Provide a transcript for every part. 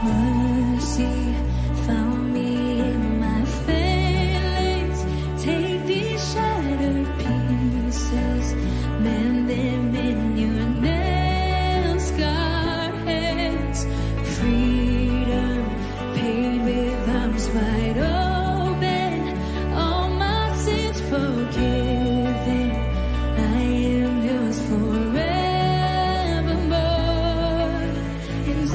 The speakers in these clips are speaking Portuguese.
Mercy found me in my failings. Take these shattered pieces, mend them in your nail-scarred hands. Freedom paid with arms wide open, all my sins forgiven. I am yours forevermore. And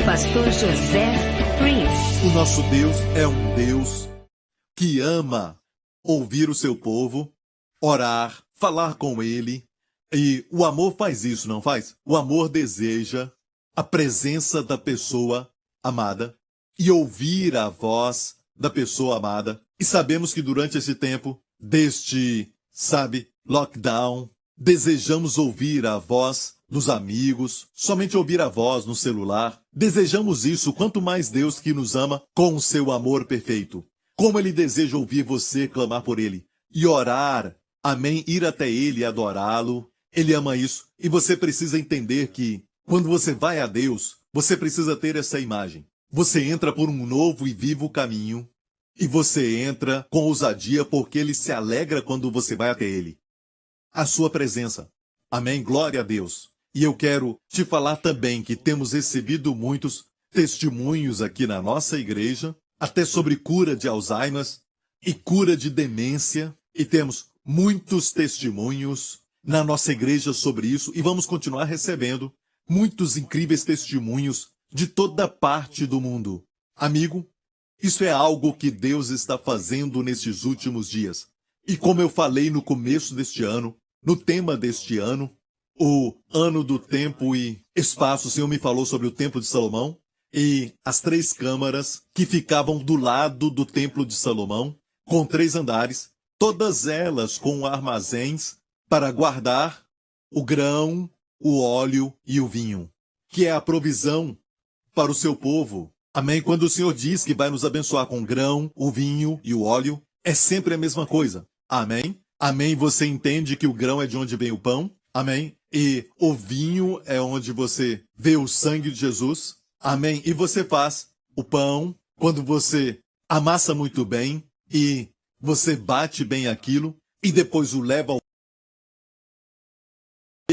Pastor José Prince. O nosso Deus é um Deus que ama ouvir o seu povo, orar, falar com ele. E o amor faz isso, não faz? O amor deseja a presença da pessoa amada e ouvir a voz da pessoa amada. E sabemos que durante esse tempo deste, lockdown, desejamos ouvir a voz dos amigos, somente ouvir a voz no celular. Desejamos isso, quanto mais Deus que nos ama com o seu amor perfeito. Como Ele deseja ouvir você clamar por Ele e orar, amém, ir até Ele e adorá-lo. Ele ama isso. E você precisa entender que, quando você vai a Deus, você precisa ter essa imagem. Você entra por um novo e vivo caminho E você entra com ousadia porque ele se alegra quando você vai até ele. A sua presença. Amém? Glória a Deus. E eu quero te falar também que temos recebido muitos testemunhos aqui na nossa igreja, até sobre cura de Alzheimer e cura de demência. E temos muitos testemunhos na nossa igreja sobre isso e vamos continuar recebendo muitos incríveis testemunhos de toda parte do mundo. Amigo, isso é algo que Deus está fazendo nestes últimos dias. E como eu falei no começo deste ano, no tema deste ano, o ano do tempo e espaço, o Senhor me falou sobre o templo de Salomão e as 3 câmaras que ficavam do lado do templo de Salomão, com 3 andares, todas elas com armazéns para guardar o grão, o óleo e o vinho, que é a provisão para o seu povo. Amém? Quando o Senhor diz que vai nos abençoar com grão, o vinho e o óleo, é sempre a mesma coisa. Amém? Amém? Você entende que o grão é de onde vem o pão? Amém? E o vinho é onde você vê o sangue de Jesus? Amém? E você faz o pão quando você amassa muito bem e você bate bem aquilo e depois o leva ao...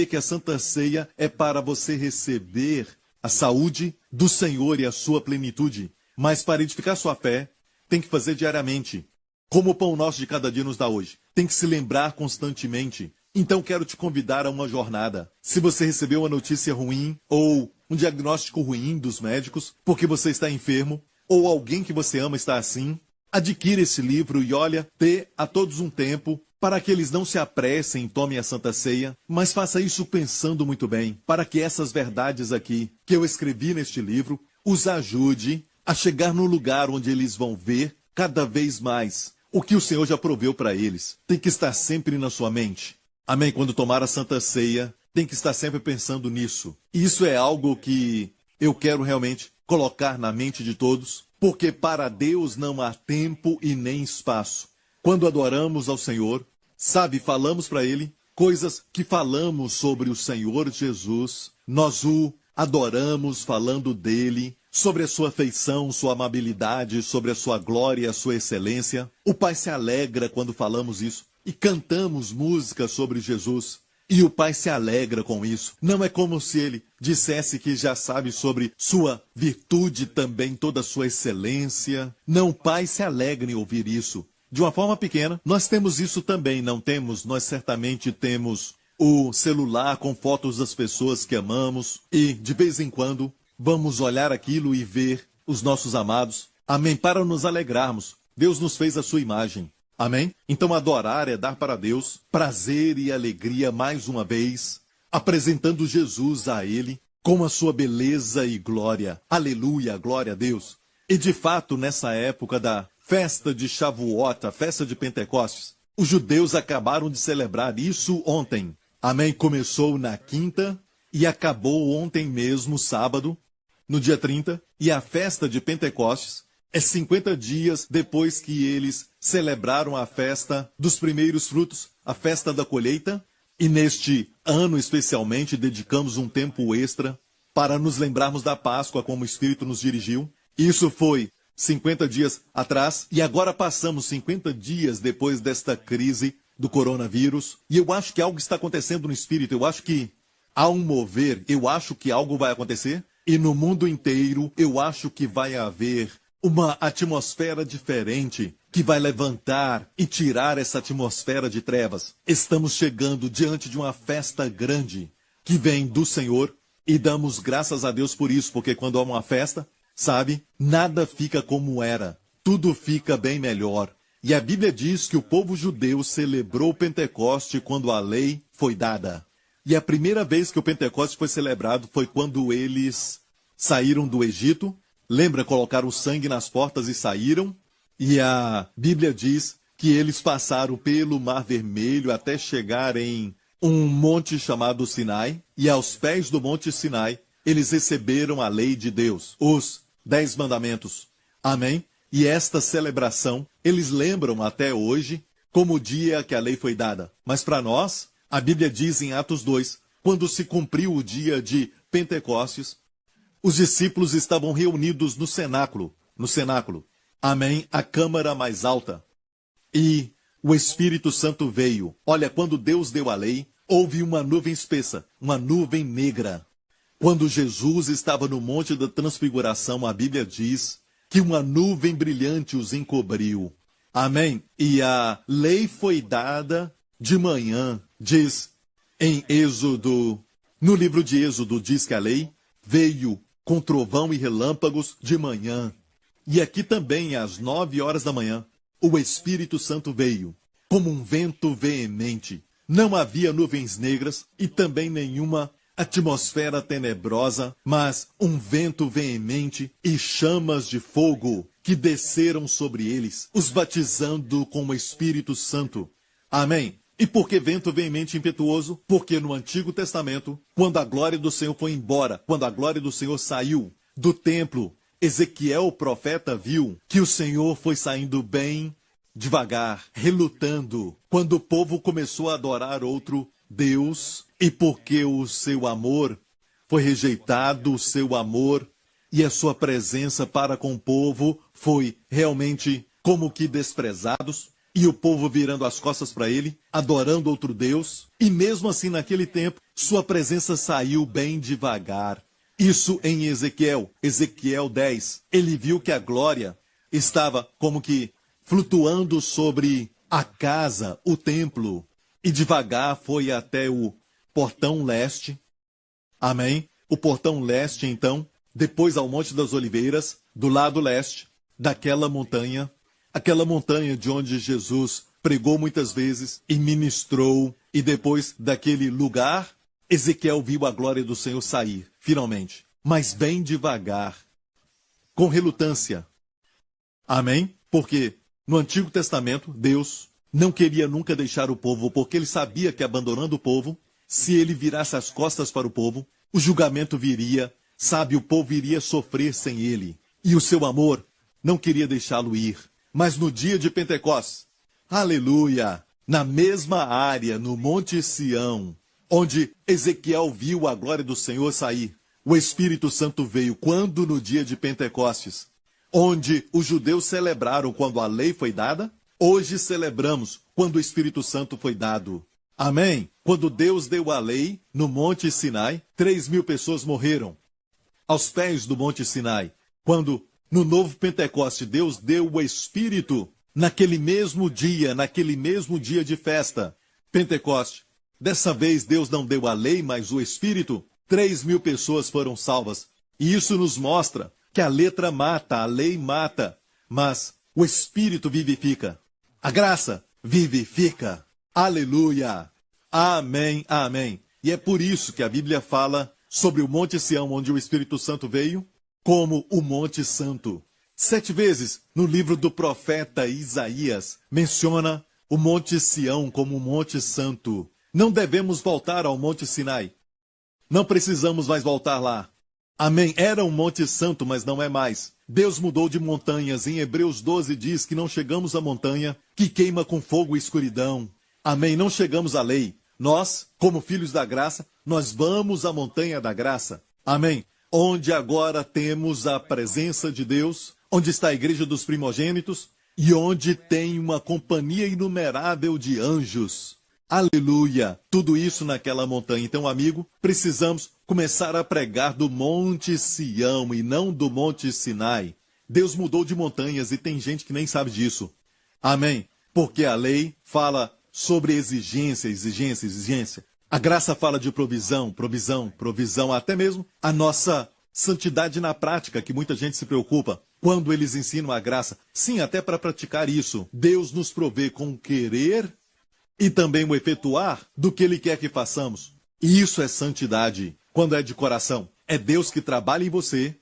que a Santa Ceia é para você receber a saúde do Senhor e a sua plenitude. Mas para edificar sua fé, tem que fazer diariamente. Como o pão nosso de cada dia nos dá hoje. Tem que se lembrar constantemente. Então quero te convidar a uma jornada. Se você recebeu uma notícia ruim ou um diagnóstico ruim dos médicos, porque você está enfermo, ou alguém que você ama está assim, adquira esse livro e olha, dê a todos um tempo para que eles não se apressem e tomem a Santa Ceia, mas faça isso pensando muito bem, para que essas verdades aqui, que eu escrevi neste livro, os ajude a chegar no lugar onde eles vão ver cada vez mais o que o Senhor já proveu para eles. Tem que estar sempre na sua mente. Amém? Quando tomar a Santa Ceia, tem que estar sempre pensando nisso. Isso é algo que eu quero realmente colocar na mente de todos, porque para Deus não há tempo e nem espaço. Quando adoramos ao Senhor, sabe, falamos para Ele coisas que falamos sobre o Senhor Jesus. Nós o adoramos falando dele, sobre a sua afeição, sua amabilidade, sobre a sua glória, a sua excelência. O Pai se alegra quando falamos isso e cantamos músicas sobre Jesus. E o Pai se alegra com isso. Não é como se Ele dissesse que já sabe sobre sua virtude também, toda a sua excelência. Não, o Pai se alegra em ouvir isso. De uma forma pequena, nós temos isso também, não temos? Nós certamente temos o celular com fotos das pessoas que amamos e, de vez em quando, vamos olhar aquilo e ver os nossos amados. Amém? Para nos alegrarmos. Deus nos fez a sua imagem. Amém? Então adorar é dar para Deus prazer e alegria mais uma vez, apresentando Jesus a Ele com a sua beleza e glória. Aleluia, glória a Deus. E de fato, nessa época da festa de Shavuot, a festa de Pentecostes, os judeus acabaram de celebrar isso ontem. Amém? Começou na quinta e acabou ontem mesmo, sábado, no dia 30. E a festa de Pentecostes é 50 dias depois que eles celebraram a festa dos primeiros frutos, a festa da colheita. E neste ano especialmente dedicamos um tempo extra para nos lembrarmos da Páscoa como o Espírito nos dirigiu. Isso foi 50 dias atrás, e agora passamos 50 dias depois desta crise do coronavírus, e eu acho que algo está acontecendo no Espírito, eu acho que há um mover, eu acho que algo vai acontecer, e no mundo inteiro eu acho que vai haver uma atmosfera diferente, que vai levantar e tirar essa atmosfera de trevas. Estamos chegando diante de uma festa grande, que vem do Senhor, e damos graças a Deus por isso, porque quando há uma festa, sabe, nada fica como era, tudo fica bem melhor. E a Bíblia diz que o povo judeu celebrou o Pentecoste quando a lei foi dada. E a primeira vez que o Pentecoste foi celebrado foi quando eles saíram do Egito. Lembra, colocaram o sangue nas portas e saíram? E a Bíblia diz que eles passaram pelo Mar Vermelho até chegar em um monte chamado Sinai. E aos pés do monte Sinai, eles receberam a lei de Deus, os 10 mandamentos. Amém? E esta celebração, eles lembram até hoje como o dia que a lei foi dada. Mas para nós, a Bíblia diz em Atos 2, quando se cumpriu o dia de Pentecostes, os discípulos estavam reunidos no cenáculo. Amém, a câmara mais alta. E o Espírito Santo veio. Olha, quando Deus deu a lei, houve uma nuvem espessa, uma nuvem negra. Quando Jesus estava no Monte da Transfiguração, a Bíblia diz que uma nuvem brilhante os encobriu. Amém? E a lei foi dada de manhã, diz em Êxodo, no livro de Êxodo diz que a lei veio com trovão e relâmpagos de manhã. E aqui também, às 9 horas da manhã, o Espírito Santo veio como um vento veemente. Não havia nuvens negras e também nenhuma atmosfera tenebrosa, mas um vento veemente e chamas de fogo que desceram sobre eles, os batizando com o Espírito Santo. Amém? E por que vento veemente e impetuoso? Porque no Antigo Testamento, quando a glória do Senhor foi embora, quando a glória do Senhor saiu do templo, Ezequiel, o profeta, viu que o Senhor foi saindo bem devagar, relutando, quando o povo começou a adorar outro Deus, e porque o seu amor foi rejeitado, o seu amor e a sua presença para com o povo foi realmente como que desprezados, e o povo virando as costas para ele, adorando outro Deus, e mesmo assim naquele tempo, sua presença saiu bem devagar. Isso em Ezequiel 10. Ele viu que a glória estava como que flutuando sobre a casa, o templo, e devagar foi até o portão leste. Amém? O portão leste, então, depois ao Monte das Oliveiras, do lado leste, daquela montanha, aquela montanha de onde Jesus pregou muitas vezes e ministrou, e depois daquele lugar, Ezequiel viu a glória do Senhor sair, finalmente, mas bem devagar, com relutância. Amém? Porque no Antigo Testamento, Deus não queria nunca deixar o povo, porque ele sabia que abandonando o povo, se ele virasse as costas para o povo, o julgamento viria, sabe, o povo iria sofrer sem ele. E o seu amor não queria deixá-lo ir. Mas no dia de Pentecostes, aleluia, na mesma área, no Monte Sião, onde Ezequiel viu a glória do Senhor sair, o Espírito Santo veio quando no dia de Pentecostes, onde os judeus celebraram quando a lei foi dada, hoje celebramos quando o Espírito Santo foi dado. Amém? Quando Deus deu a lei no Monte Sinai, 3.000 pessoas morreram aos pés do Monte Sinai. Quando no novo Pentecoste Deus deu o Espírito naquele mesmo dia de festa, Pentecoste. Dessa vez Deus não deu a lei, mas o Espírito. 3.000 pessoas foram salvas. E isso nos mostra que a letra mata, a lei mata, mas o Espírito vivifica. A graça vivifica. Aleluia. Amém, amém. E é por isso que a Bíblia fala sobre o Monte Sião, onde o Espírito Santo veio, como o Monte Santo. 7 vezes no livro do profeta Isaías menciona o Monte Sião como o Monte Santo. Não devemos voltar ao Monte Sinai. Não precisamos mais voltar lá. Amém. Era um Monte Santo, mas não é mais. Deus mudou de montanhas. Em Hebreus 12 diz que não chegamos à montanha que queima com fogo e escuridão. Amém. Não chegamos à lei. Nós, como filhos da graça, nós vamos à montanha da graça. Amém. Onde agora temos a presença de Deus, onde está a igreja dos primogênitos e onde tem uma companhia inumerável de anjos. Aleluia! Tudo isso naquela montanha. Então, amigo, precisamos começar a pregar do Monte Sião e não do Monte Sinai. Deus mudou de montanhas e tem gente que nem sabe disso. Amém? Porque a lei fala sobre exigência. A graça fala de provisão, até mesmo a nossa santidade na prática, que muita gente se preocupa quando eles ensinam a graça. Sim, até para praticar isso, Deus nos provê com o querer e também o efetuar do que Ele quer que façamos. E isso é santidade, quando é de coração. É Deus que trabalha em você.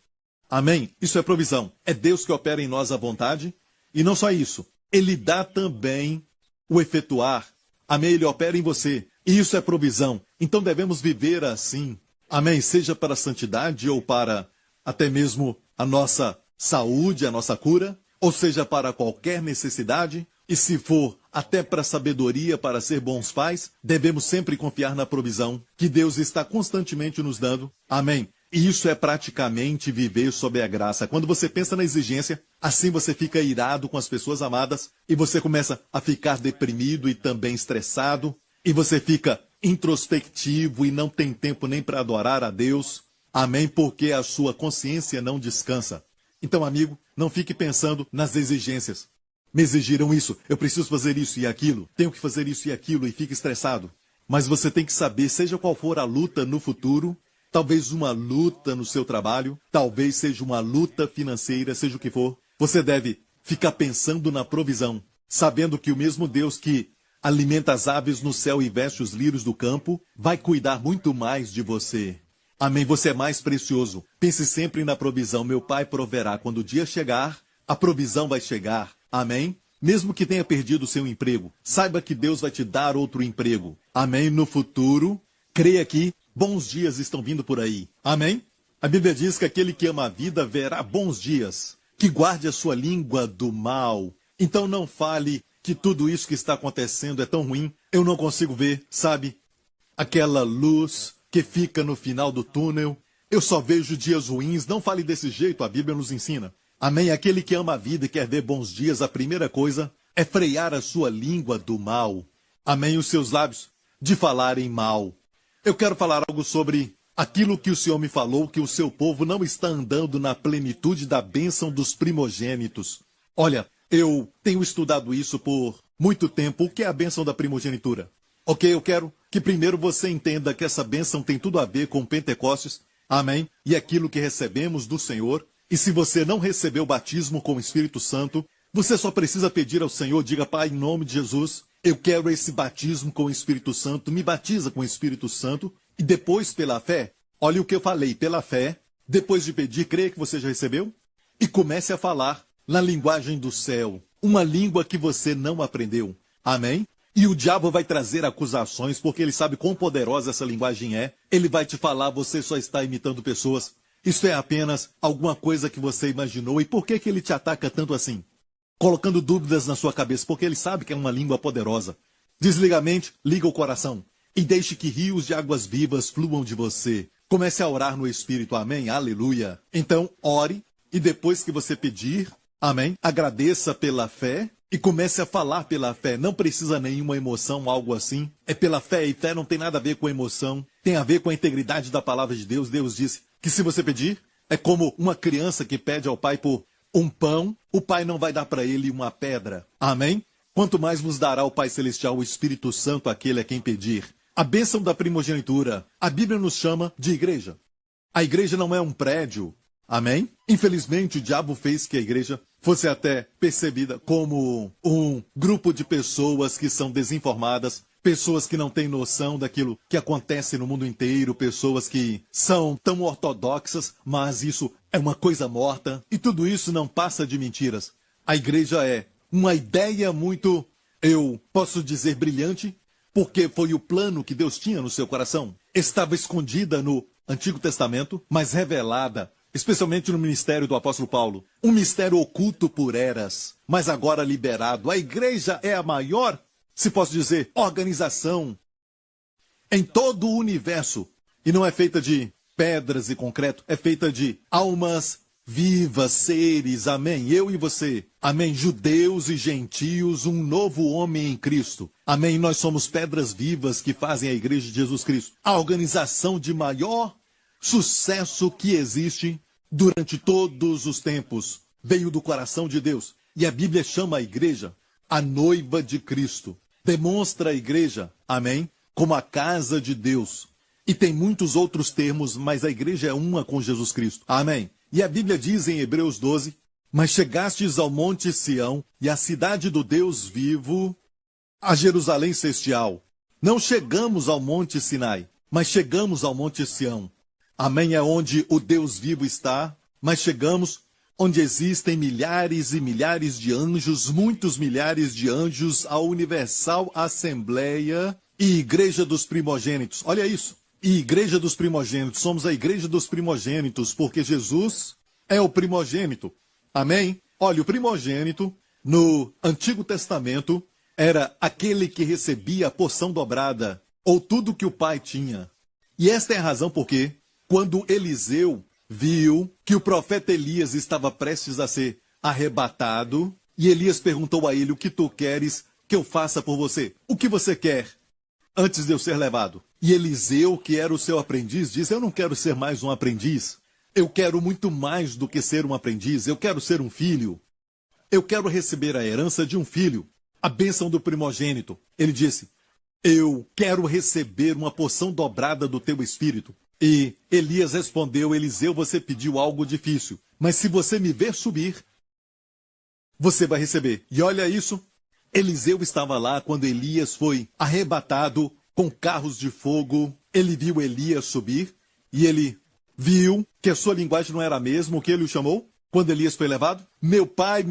Amém? Isso é provisão. É Deus que opera em nós a vontade. E não só isso, Ele dá também o efetuar. Amém? Ele opera em você. E isso é provisão. Então devemos viver assim. Amém? Seja para a santidade ou para até mesmo a nossa saúde, a nossa cura, ou seja para qualquer necessidade. E se for até para a sabedoria, para ser bons pais, devemos sempre confiar na provisão que Deus está constantemente nos dando. Amém? Isso é praticamente viver sob a graça. Quando você pensa na exigência, assim você fica irado com as pessoas amadas e você começa a ficar deprimido e também estressado e você fica introspectivo e não tem tempo nem para adorar a Deus. Amém? Porque a sua consciência não descansa. Então, amigo, não fique pensando nas exigências. Me exigiram isso, eu preciso fazer isso e aquilo, tenho que fazer isso e aquilo e fica estressado. Mas você tem que saber, seja qual for a luta no futuro, talvez uma luta no seu trabalho, talvez seja uma luta financeira, seja o que for, você deve ficar pensando na provisão, sabendo que o mesmo Deus que alimenta as aves no céu e veste os lírios do campo, vai cuidar muito mais de você. Amém? Você é mais precioso. Pense sempre na provisão. Meu Pai proverá. Quando o dia chegar, a provisão vai chegar. Amém? Mesmo que tenha perdido o seu emprego, saiba que Deus vai te dar outro emprego. Amém? No futuro, creia que bons dias estão vindo por aí. Amém? A Bíblia diz que aquele que ama a vida verá bons dias. Que guarde a sua língua do mal. Então não fale que tudo isso que está acontecendo é tão ruim. Eu não consigo ver, sabe? Aquela luz que fica no final do túnel. Eu só vejo dias ruins. Não fale desse jeito, a Bíblia nos ensina. Amém? Aquele que ama a vida e quer ver bons dias, a primeira coisa é frear a sua língua do mal. Amém? Os seus lábios de falarem mal. Eu quero falar algo sobre aquilo que o Senhor me falou, que o seu povo não está andando na plenitude da bênção dos primogênitos. Olha, eu tenho estudado isso por muito tempo. O que é a bênção da primogenitura? Ok, eu quero que primeiro você entenda que essa bênção tem tudo a ver com Pentecostes. Amém? E aquilo que recebemos do Senhor. E se você não recebeu o batismo com o Espírito Santo, você só precisa pedir ao Senhor, diga, Pai, em nome de Jesus, eu quero esse batismo com o Espírito Santo, me batiza com o Espírito Santo, e depois, pela fé, olha o que eu falei, pela fé, depois de pedir, creia que você já recebeu, e comece a falar na linguagem do céu, uma língua que você não aprendeu. Amém? E o diabo vai trazer acusações, porque ele sabe quão poderosa essa linguagem é. Ele vai te falar, você só está imitando pessoas. Isso é apenas alguma coisa que você imaginou. E por que ele te ataca tanto assim? Colocando dúvidas na sua cabeça, porque ele sabe que é uma língua poderosa. Desliga a mente, liga o coração. E deixe que rios de águas vivas fluam de você. Comece a orar no Espírito, amém? Aleluia. Então, ore, e depois que você pedir, amém? Agradeça pela fé. E comece a falar pela fé. Não precisa nenhuma emoção, algo assim. É pela fé, e fé não tem nada a ver com emoção. Tem a ver com a integridade da palavra de Deus. Deus disse que se você pedir, é como uma criança que pede ao pai por um pão, o pai não vai dar para ele uma pedra. Amém? Quanto mais nos dará o Pai Celestial, o Espírito Santo, aquele a quem pedir. A bênção da primogenitura. A Bíblia nos chama de igreja. A igreja não é um prédio. Amém? Infelizmente, o diabo fez que a igreja fosse até percebida como um grupo de pessoas que são desinformadas, pessoas que não têm noção daquilo que acontece no mundo inteiro, pessoas que são tão ortodoxas, mas isso é uma coisa morta. E tudo isso não passa de mentiras. A igreja é uma ideia muito, eu posso dizer, brilhante, porque foi o plano que Deus tinha no seu coração. Estava escondida no Antigo Testamento, mas revelada, especialmente no ministério do apóstolo Paulo. Um mistério oculto por eras, mas agora liberado. A igreja é a maior, se posso dizer, organização em todo o universo. E não é feita de pedras e concreto, é feita de almas vivas, seres, amém? Eu e você, amém? Judeus e gentios, um novo homem em Cristo, amém? Nós somos pedras vivas que fazem a igreja de Jesus Cristo. A organização de maior sucesso que existe durante todos os tempos veio do coração de Deus. E a Bíblia chama a igreja a noiva de Cristo. Demonstra a igreja, amém, como a casa de Deus. E tem muitos outros termos, mas a igreja é uma com Jesus Cristo. Amém. E a Bíblia diz em Hebreus 12, mas chegastes ao monte Sião e à cidade do Deus vivo, a Jerusalém celestial. Não chegamos ao monte Sinai, mas chegamos ao monte Sião. Amém, é onde o Deus vivo está, mas chegamos onde existem milhares e milhares de anjos, muitos milhares de anjos, a universal assembleia e igreja dos primogênitos. Olha isso. E igreja dos primogênitos. Somos a igreja dos primogênitos, porque Jesus é o primogênito. Amém? Olha, o primogênito no Antigo Testamento era aquele que recebia a porção dobrada, ou tudo que o pai tinha. E esta é a razão por que quando Eliseu viu que o profeta Elias estava prestes a ser arrebatado, e Elias perguntou a ele: o que tu queres que eu faça por você? O que você quer antes de eu ser levado? E Eliseu, que era o seu aprendiz, diz: eu não quero ser mais um aprendiz. Eu quero muito mais do que ser um aprendiz. Eu quero ser um filho. Eu quero receber a herança de um filho, a bênção do primogênito. Ele disse: eu quero receber uma porção dobrada do teu espírito. E Elias respondeu: Eliseu, você pediu algo difícil, mas se você me ver subir, você vai receber. E olha isso, Eliseu estava lá quando Elias foi arrebatado com carros de fogo. Ele viu Elias subir e ele viu que a sua linguagem não era a mesma. O que ele o chamou quando Elias foi levado? Meu pai,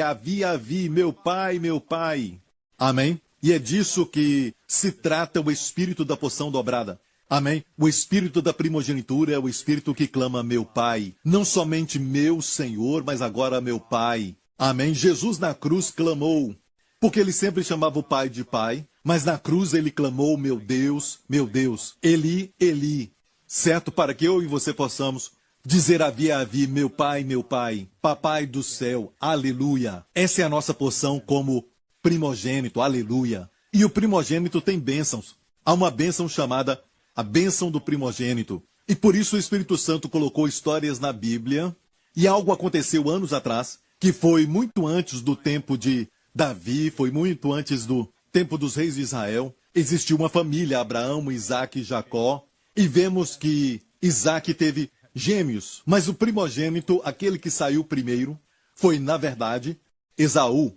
avi, meu pai. Amém? E é disso que se trata o espírito da porção dobrada. Amém? O espírito da primogenitura é o espírito que clama meu pai. Não somente meu Senhor, mas agora meu pai. Amém? Jesus na cruz clamou, porque ele sempre chamava o pai de pai, mas na cruz ele clamou, meu Deus, Eli, Eli. Certo? Para que eu e você possamos dizer avi, meu pai, papai do céu, aleluia. Essa é a nossa porção como primogênito, aleluia. E o primogênito tem bênçãos. Há uma bênção chamada a bênção do primogênito. E por isso o Espírito Santo colocou histórias na Bíblia. E algo aconteceu anos atrás, que foi muito antes do tempo de Davi, foi muito antes do tempo dos reis de Israel. Existiu uma família, Abraão, Isaque e Jacó. E vemos que Isaque teve gêmeos. Mas o primogênito, aquele que saiu primeiro, foi, na verdade, Esaú.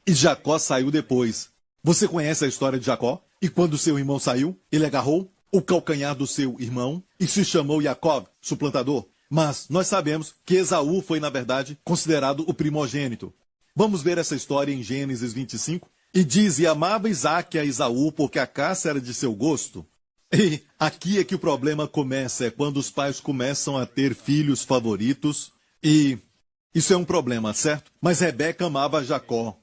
E Jacó saiu depois. Você conhece a história de Jacó? E quando seu irmão saiu, ele agarrou o calcanhar do seu irmão e se chamou Jacob, suplantador. Mas nós sabemos que Esaú foi, na verdade, considerado o primogênito. Vamos ver essa história em Gênesis 25. E diz: e amava Isaque a Esaú, porque a caça era de seu gosto. E aqui é que o problema começa, é quando os pais começam a ter filhos favoritos. E isso é um problema, certo? Mas Rebeca amava Jacó.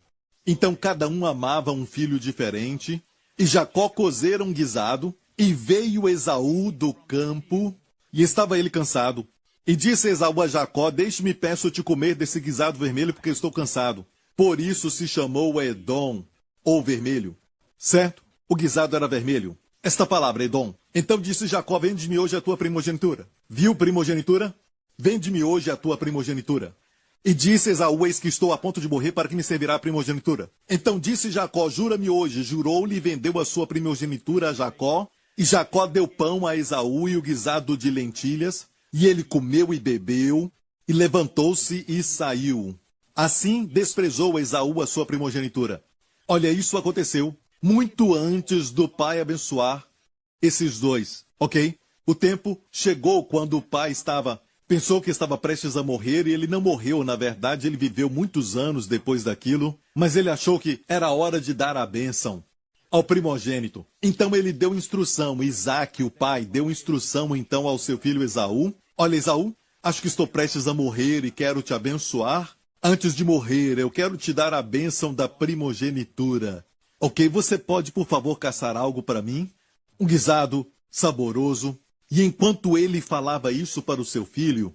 Então cada um amava um filho diferente. E Jacó cozera um guisado. E veio Esaú do campo, e estava ele cansado. E disse Esaú a Jacó: deixe-me, peço-te, comer desse guisado vermelho, porque estou cansado. Por isso se chamou Edom, ou vermelho. Certo? O guisado era vermelho. Esta palavra, Edom. Então disse Jacó: vende-me hoje a tua primogenitura. Viu primogenitura? Vende-me hoje a tua primogenitura. E disse Esaú: eis que estou a ponto de morrer, para que me servirá a primogenitura. Então disse Jacó: jura-me hoje. Jurou-lhe e vendeu a sua primogenitura a Jacó. E Jacó deu pão a Esaú e o guisado de lentilhas, e ele comeu e bebeu, e levantou-se e saiu. Assim desprezou Esaú a sua primogenitura. Olha, isso aconteceu muito antes do pai abençoar esses dois, ok? O tempo chegou quando o pai pensou que estava prestes a morrer, e ele não morreu, na verdade, ele viveu muitos anos depois daquilo, mas ele achou que era hora de dar a bênção ao primogênito. Então ele deu instrução, Isaque, o pai, deu instrução então ao seu filho Esaú: olha, Esaú, acho que estou prestes a morrer e quero te abençoar. Antes de morrer, eu quero te dar a bênção da primogenitura. Ok, você pode, por favor, caçar algo para mim? Um guisado saboroso. E enquanto ele falava isso para o seu filho,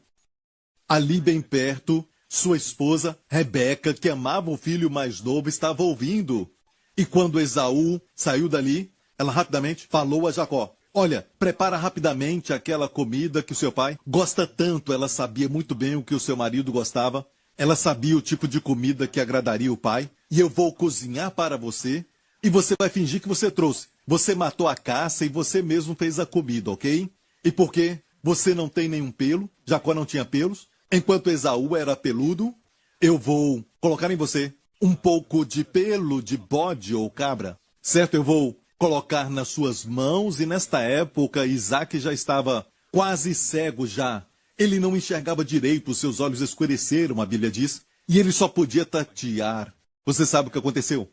ali bem perto, sua esposa, Rebeca, que amava o filho mais novo, estava ouvindo. E quando Esaú saiu dali, ela rapidamente falou a Jacó: olha, prepara rapidamente aquela comida que o seu pai gosta tanto. Ela sabia muito bem o que o seu marido gostava. Ela sabia o tipo de comida que agradaria o pai. E eu vou cozinhar para você. E você vai fingir que você trouxe. Você matou a caça e você mesmo fez a comida, ok? E porque você não tem nenhum pelo, Jacó não tinha pelos, enquanto Esaú era peludo, eu vou colocar em você um pouco de pelo de bode ou cabra, certo? Eu vou colocar nas suas mãos. E nesta época, Isaque já estava quase cego já. Ele não enxergava direito, os seus olhos escureceram, a Bíblia diz, e ele só podia tatear. Você sabe o que aconteceu?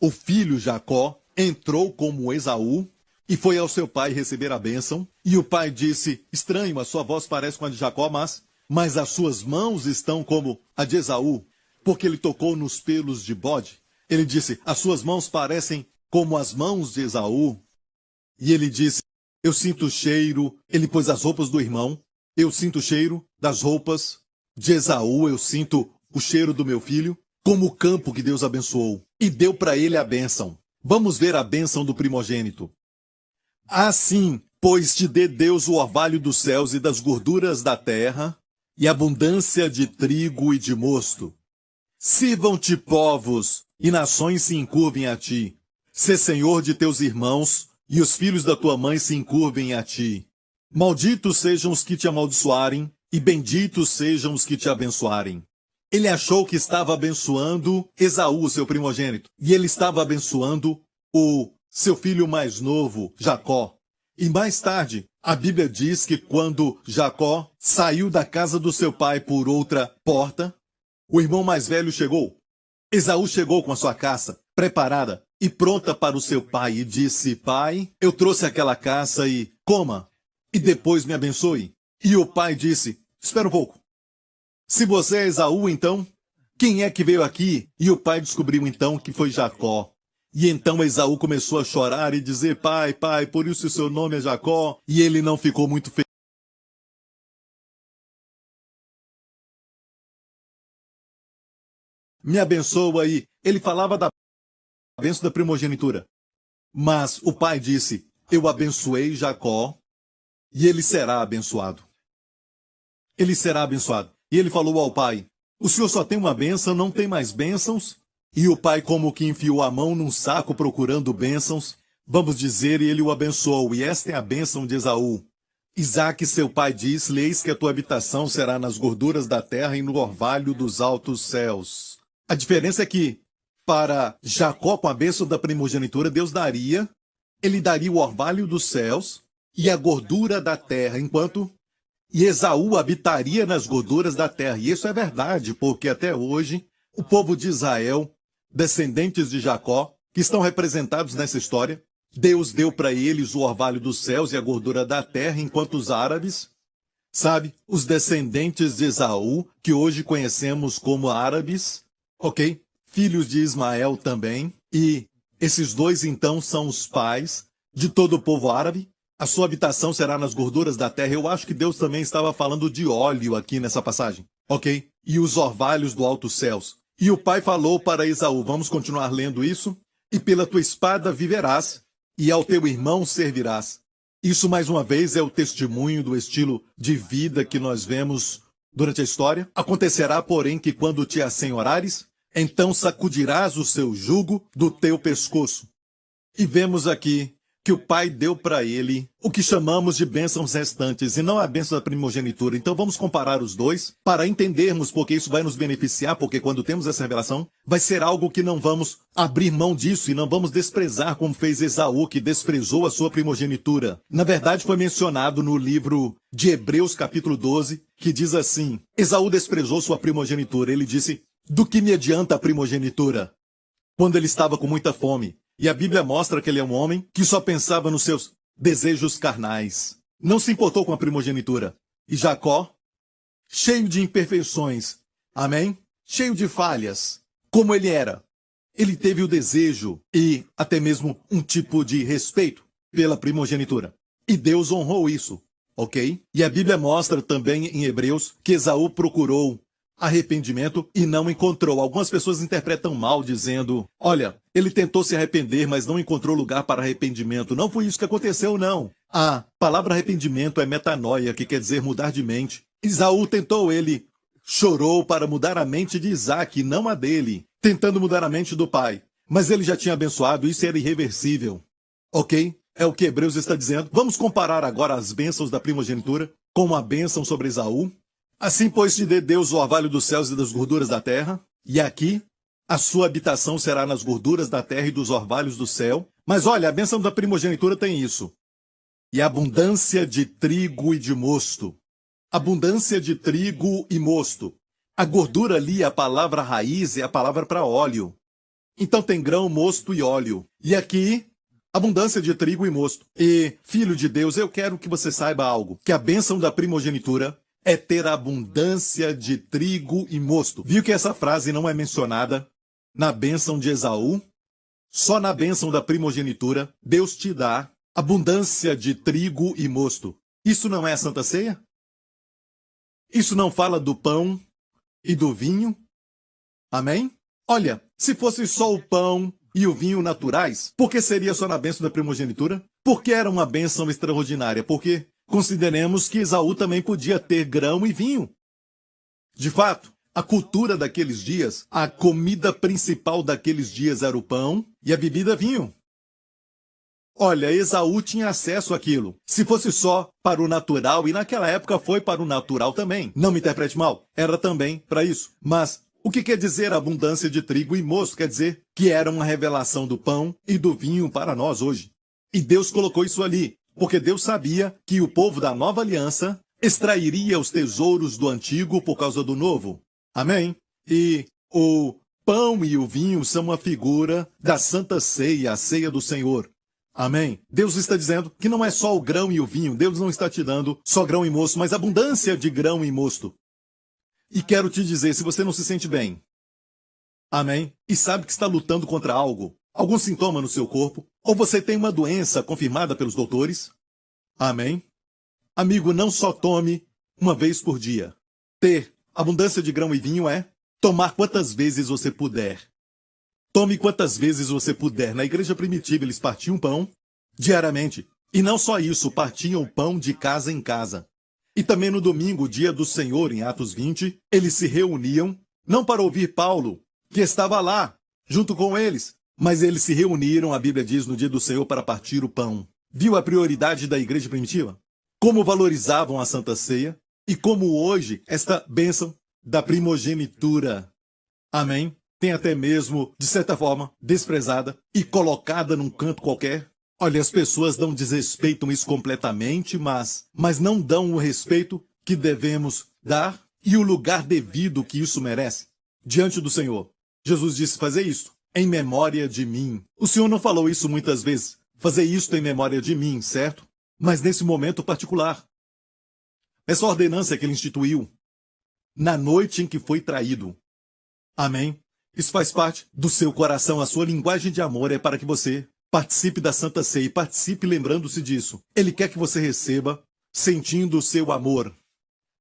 O filho Jacó entrou como Esaú e foi ao seu pai receber a bênção. E o pai disse: estranho, a sua voz parece com a de Jacó, mas as suas mãos estão como a de Esaú, porque ele tocou nos pelos de bode. Ele disse: as suas mãos parecem como as mãos de Esaú. E ele disse: eu sinto o cheiro, ele pôs as roupas do irmão, eu sinto o cheiro das roupas de Esaú, eu sinto o cheiro do meu filho, como o campo que Deus abençoou, e deu para ele a bênção. Vamos ver a bênção do primogênito. Assim, pois te dê Deus o orvalho dos céus e das gorduras da terra, e abundância de trigo e de mosto. Sirvam-te povos, e nações se encurvem a ti. Sê senhor de teus irmãos, e os filhos da tua mãe se encurvem a ti. Malditos sejam os que te amaldiçoarem, e benditos sejam os que te abençoarem. Ele achou que estava abençoando Esaú, seu primogênito, e ele estava abençoando o seu filho mais novo, Jacó. E mais tarde, a Bíblia diz que quando Jacó saiu da casa do seu pai por outra porta, o irmão mais velho chegou. Esaú chegou com a sua caça preparada e pronta para o seu pai e disse: pai, eu trouxe aquela caça e coma, e depois me abençoe. E o pai disse: espera um pouco. Se você é Esaú, então, quem é que veio aqui? E o pai descobriu então que foi Jacó. E então Esaú começou a chorar e dizer: pai, pai, por isso o seu nome é Jacó. E ele não ficou muito feliz. Me abençoa aí. Ele falava da bênção da primogenitura. Mas o pai disse: eu abençoei Jacó e ele será abençoado. Ele será abençoado. E ele falou ao pai: o senhor só tem uma bênção, não tem mais bênçãos? E o pai como que enfiou a mão num saco procurando bênçãos, vamos dizer, e ele o abençoou. E esta é a bênção de Esaú. Isaque, seu pai, diz: eis que a tua habitação será nas gorduras da terra e no orvalho dos altos céus. A diferença é que, para Jacó, com a bênção da primogenitura, Deus daria, ele daria o orvalho dos céus e a gordura da terra, enquanto Esaú habitaria nas gorduras da terra. E isso é verdade, porque até hoje, o povo de Israel, descendentes de Jacó, que estão representados nessa história, Deus deu para eles o orvalho dos céus e a gordura da terra, enquanto os árabes, sabe, os descendentes de Esaú, que hoje conhecemos como árabes, ok? Filhos de Ismael também, e esses dois então são os pais de todo o povo árabe. A sua habitação será nas gorduras da terra. Eu acho que Deus também estava falando de óleo aqui nessa passagem, ok? E os orvalhos do alto céus. E o pai falou para Esaú, vamos continuar lendo isso? E pela tua espada viverás, e ao teu irmão servirás. Isso, mais uma vez, é o testemunho do estilo de vida que nós vemos durante a história. Acontecerá, porém, que quando te assenhorares, então sacudirás o seu jugo do teu pescoço. E vemos aqui que o pai deu para ele o que chamamos de bênçãos restantes, e não a bênção da primogenitura. Então vamos comparar os dois para entendermos, porque isso vai nos beneficiar, porque quando temos essa revelação, vai ser algo que não vamos abrir mão disso e não vamos desprezar, como fez Esaú, que desprezou a sua primogenitura. Na verdade, foi mencionado no livro de Hebreus, capítulo 12, que diz assim: Esaú desprezou sua primogenitura. Ele disse: do que me adianta a primogenitura? Quando ele estava com muita fome. E a Bíblia mostra que ele é um homem que só pensava nos seus desejos carnais. Não se importou com a primogenitura. E Jacó, cheio de imperfeições, amém? Cheio de falhas, como ele era. Ele teve o desejo e até mesmo um tipo de respeito pela primogenitura. E Deus honrou isso, ok? E a Bíblia mostra também em Hebreus que Esaú procurou arrependimento e não encontrou. Algumas pessoas interpretam mal, dizendo: olha, ele tentou se arrepender, mas não encontrou lugar para arrependimento. Não foi isso que aconteceu, não. A palavra arrependimento é metanoia, que quer dizer mudar de mente. Esaú tentou, ele chorou para mudar a mente de Isaque, não a dele, tentando mudar a mente do pai. Mas ele já tinha abençoado, isso era irreversível. Ok? É o que Hebreus está dizendo. Vamos comparar agora as bênçãos da primogenitura com a bênção sobre Esaú. Assim, pois, te dê Deus o orvalho dos céus e das gorduras da terra, e aqui a sua habitação será nas gorduras da terra e dos orvalhos do céu. Mas olha, a bênção da primogenitura tem isso. E abundância de trigo e de mosto. Abundância de trigo e mosto. A gordura ali, a palavra raiz, é a palavra para óleo. Então tem grão, mosto e óleo. E aqui, abundância de trigo e mosto. E, filho de Deus, eu quero que você saiba algo. Que a bênção da primogenitura é ter abundância de trigo e mosto. Viu que essa frase não é mencionada na bênção de Esaú? Só na bênção da primogenitura, Deus te dá abundância de trigo e mosto. Isso não é a Santa Ceia? Isso não fala do pão e do vinho? Amém? Olha, se fosse só o pão e o vinho naturais, por que seria só na bênção da primogenitura? Porque era uma bênção extraordinária. Porque consideremos que Esaú também podia ter grão e vinho. De fato, a cultura daqueles dias, a comida principal daqueles dias era o pão e a bebida vinho. Olha, Esaú tinha acesso àquilo. Se fosse só para o natural, e naquela época foi para o natural também. Não me interprete mal, era também para isso. Mas o que quer dizer abundância de trigo e mosto? Quer dizer que era uma revelação do pão e do vinho para nós hoje. E Deus colocou isso ali, porque Deus sabia que o povo da nova aliança extrairia os tesouros do antigo por causa do novo. Amém? E o pão e o vinho são uma figura da Santa Ceia, a ceia do Senhor. Amém? Deus está dizendo que não é só o grão e o vinho. Deus não está te dando só grão e mosto, mas abundância de grão e mosto. E quero te dizer, se você não se sente bem, amém? E sabe que está lutando contra algo, algum sintoma no seu corpo, ou você tem uma doença confirmada pelos doutores, amém? Amigo, não só tome uma vez por dia. Ter abundância de grão e vinho é tomar quantas vezes você puder. Tome quantas vezes você puder. Na igreja primitiva, eles partiam pão diariamente. E não só isso, partiam o pão de casa em casa. E também no domingo, dia do Senhor, em Atos 20, eles se reuniam, não para ouvir Paulo, que estava lá, junto com eles, mas eles se reuniram, a Bíblia diz, no dia do Senhor para partir o pão. Viu a prioridade da igreja primitiva? Como valorizavam a Santa Ceia e como hoje esta bênção da primogenitura. Amém? Tem até mesmo, de certa forma, desprezada e colocada num canto qualquer. Olha, as pessoas não desrespeitam isso completamente, mas não dão o respeito que devemos dar e o lugar devido que isso merece diante do Senhor. Jesus disse, fazer isso em memória de mim. O Senhor não falou isso muitas vezes, fazer isso em memória de mim, certo? Mas nesse momento particular. Essa ordenança que ele instituiu na noite em que foi traído. Amém? Isso faz parte do seu coração, a sua linguagem de amor é para que você participe da Santa Ceia e participe lembrando-se disso. Ele quer que você receba sentindo o seu amor,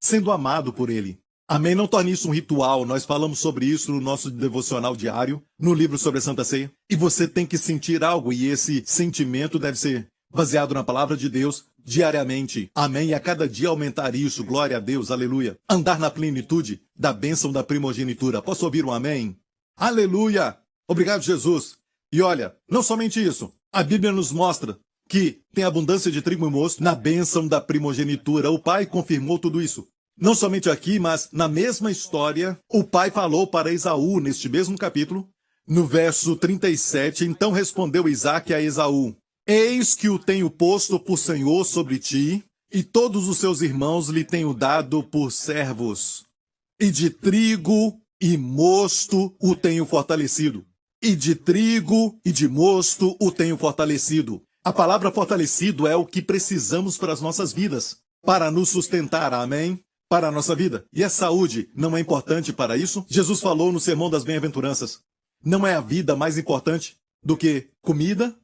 sendo amado por ele. Amém? Não torne isso um ritual, nós falamos sobre isso no nosso devocional diário, no livro sobre a Santa Ceia. E você tem que sentir algo e esse sentimento deve ser baseado na palavra de Deus diariamente. Amém? E a cada dia aumentar isso, glória a Deus, aleluia. Andar na plenitude da bênção da primogenitura. Posso ouvir um amém? Aleluia! Obrigado, Jesus. E olha, não somente isso. A Bíblia nos mostra que tem abundância de trigo e mosto na bênção da primogenitura. O Pai confirmou tudo isso. Não somente aqui, mas na mesma história, o Pai falou para Esaú, neste mesmo capítulo, no verso 37, então respondeu Isaque a Esaú, eis que o tenho posto por Senhor sobre ti, e todos os seus irmãos lhe tenho dado por servos. E de trigo e mosto o tenho fortalecido. E de trigo e de mosto o tenho fortalecido. A palavra fortalecido é o que precisamos para as nossas vidas, para nos sustentar, amém? Para a nossa vida. E a saúde não é importante para isso? Jesus falou no Sermão das Bem-aventuranças. Não é a vida mais importante do que comida?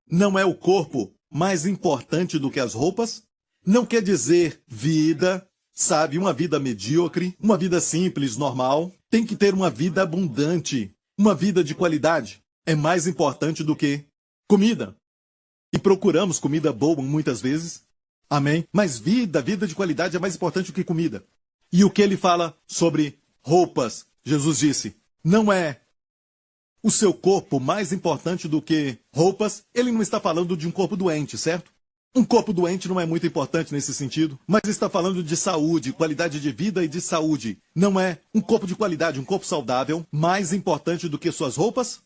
Não é o corpo mais importante do que as roupas? Não quer dizer vida, sabe, uma vida medíocre, uma vida simples, normal. Tem que ter uma vida abundante, uma vida de qualidade. É mais importante do que comida. E procuramos comida boa muitas vezes. Amém? Mas vida de qualidade é mais importante do que comida. E o que ele fala sobre roupas? Jesus disse, não é o seu corpo mais importante do que roupas? Ele não está falando de um corpo doente, certo? Um corpo doente não é muito importante nesse sentido, mas está falando de saúde, qualidade de vida e de saúde. Não é um corpo de qualidade, um corpo saudável, mais importante do que suas roupas?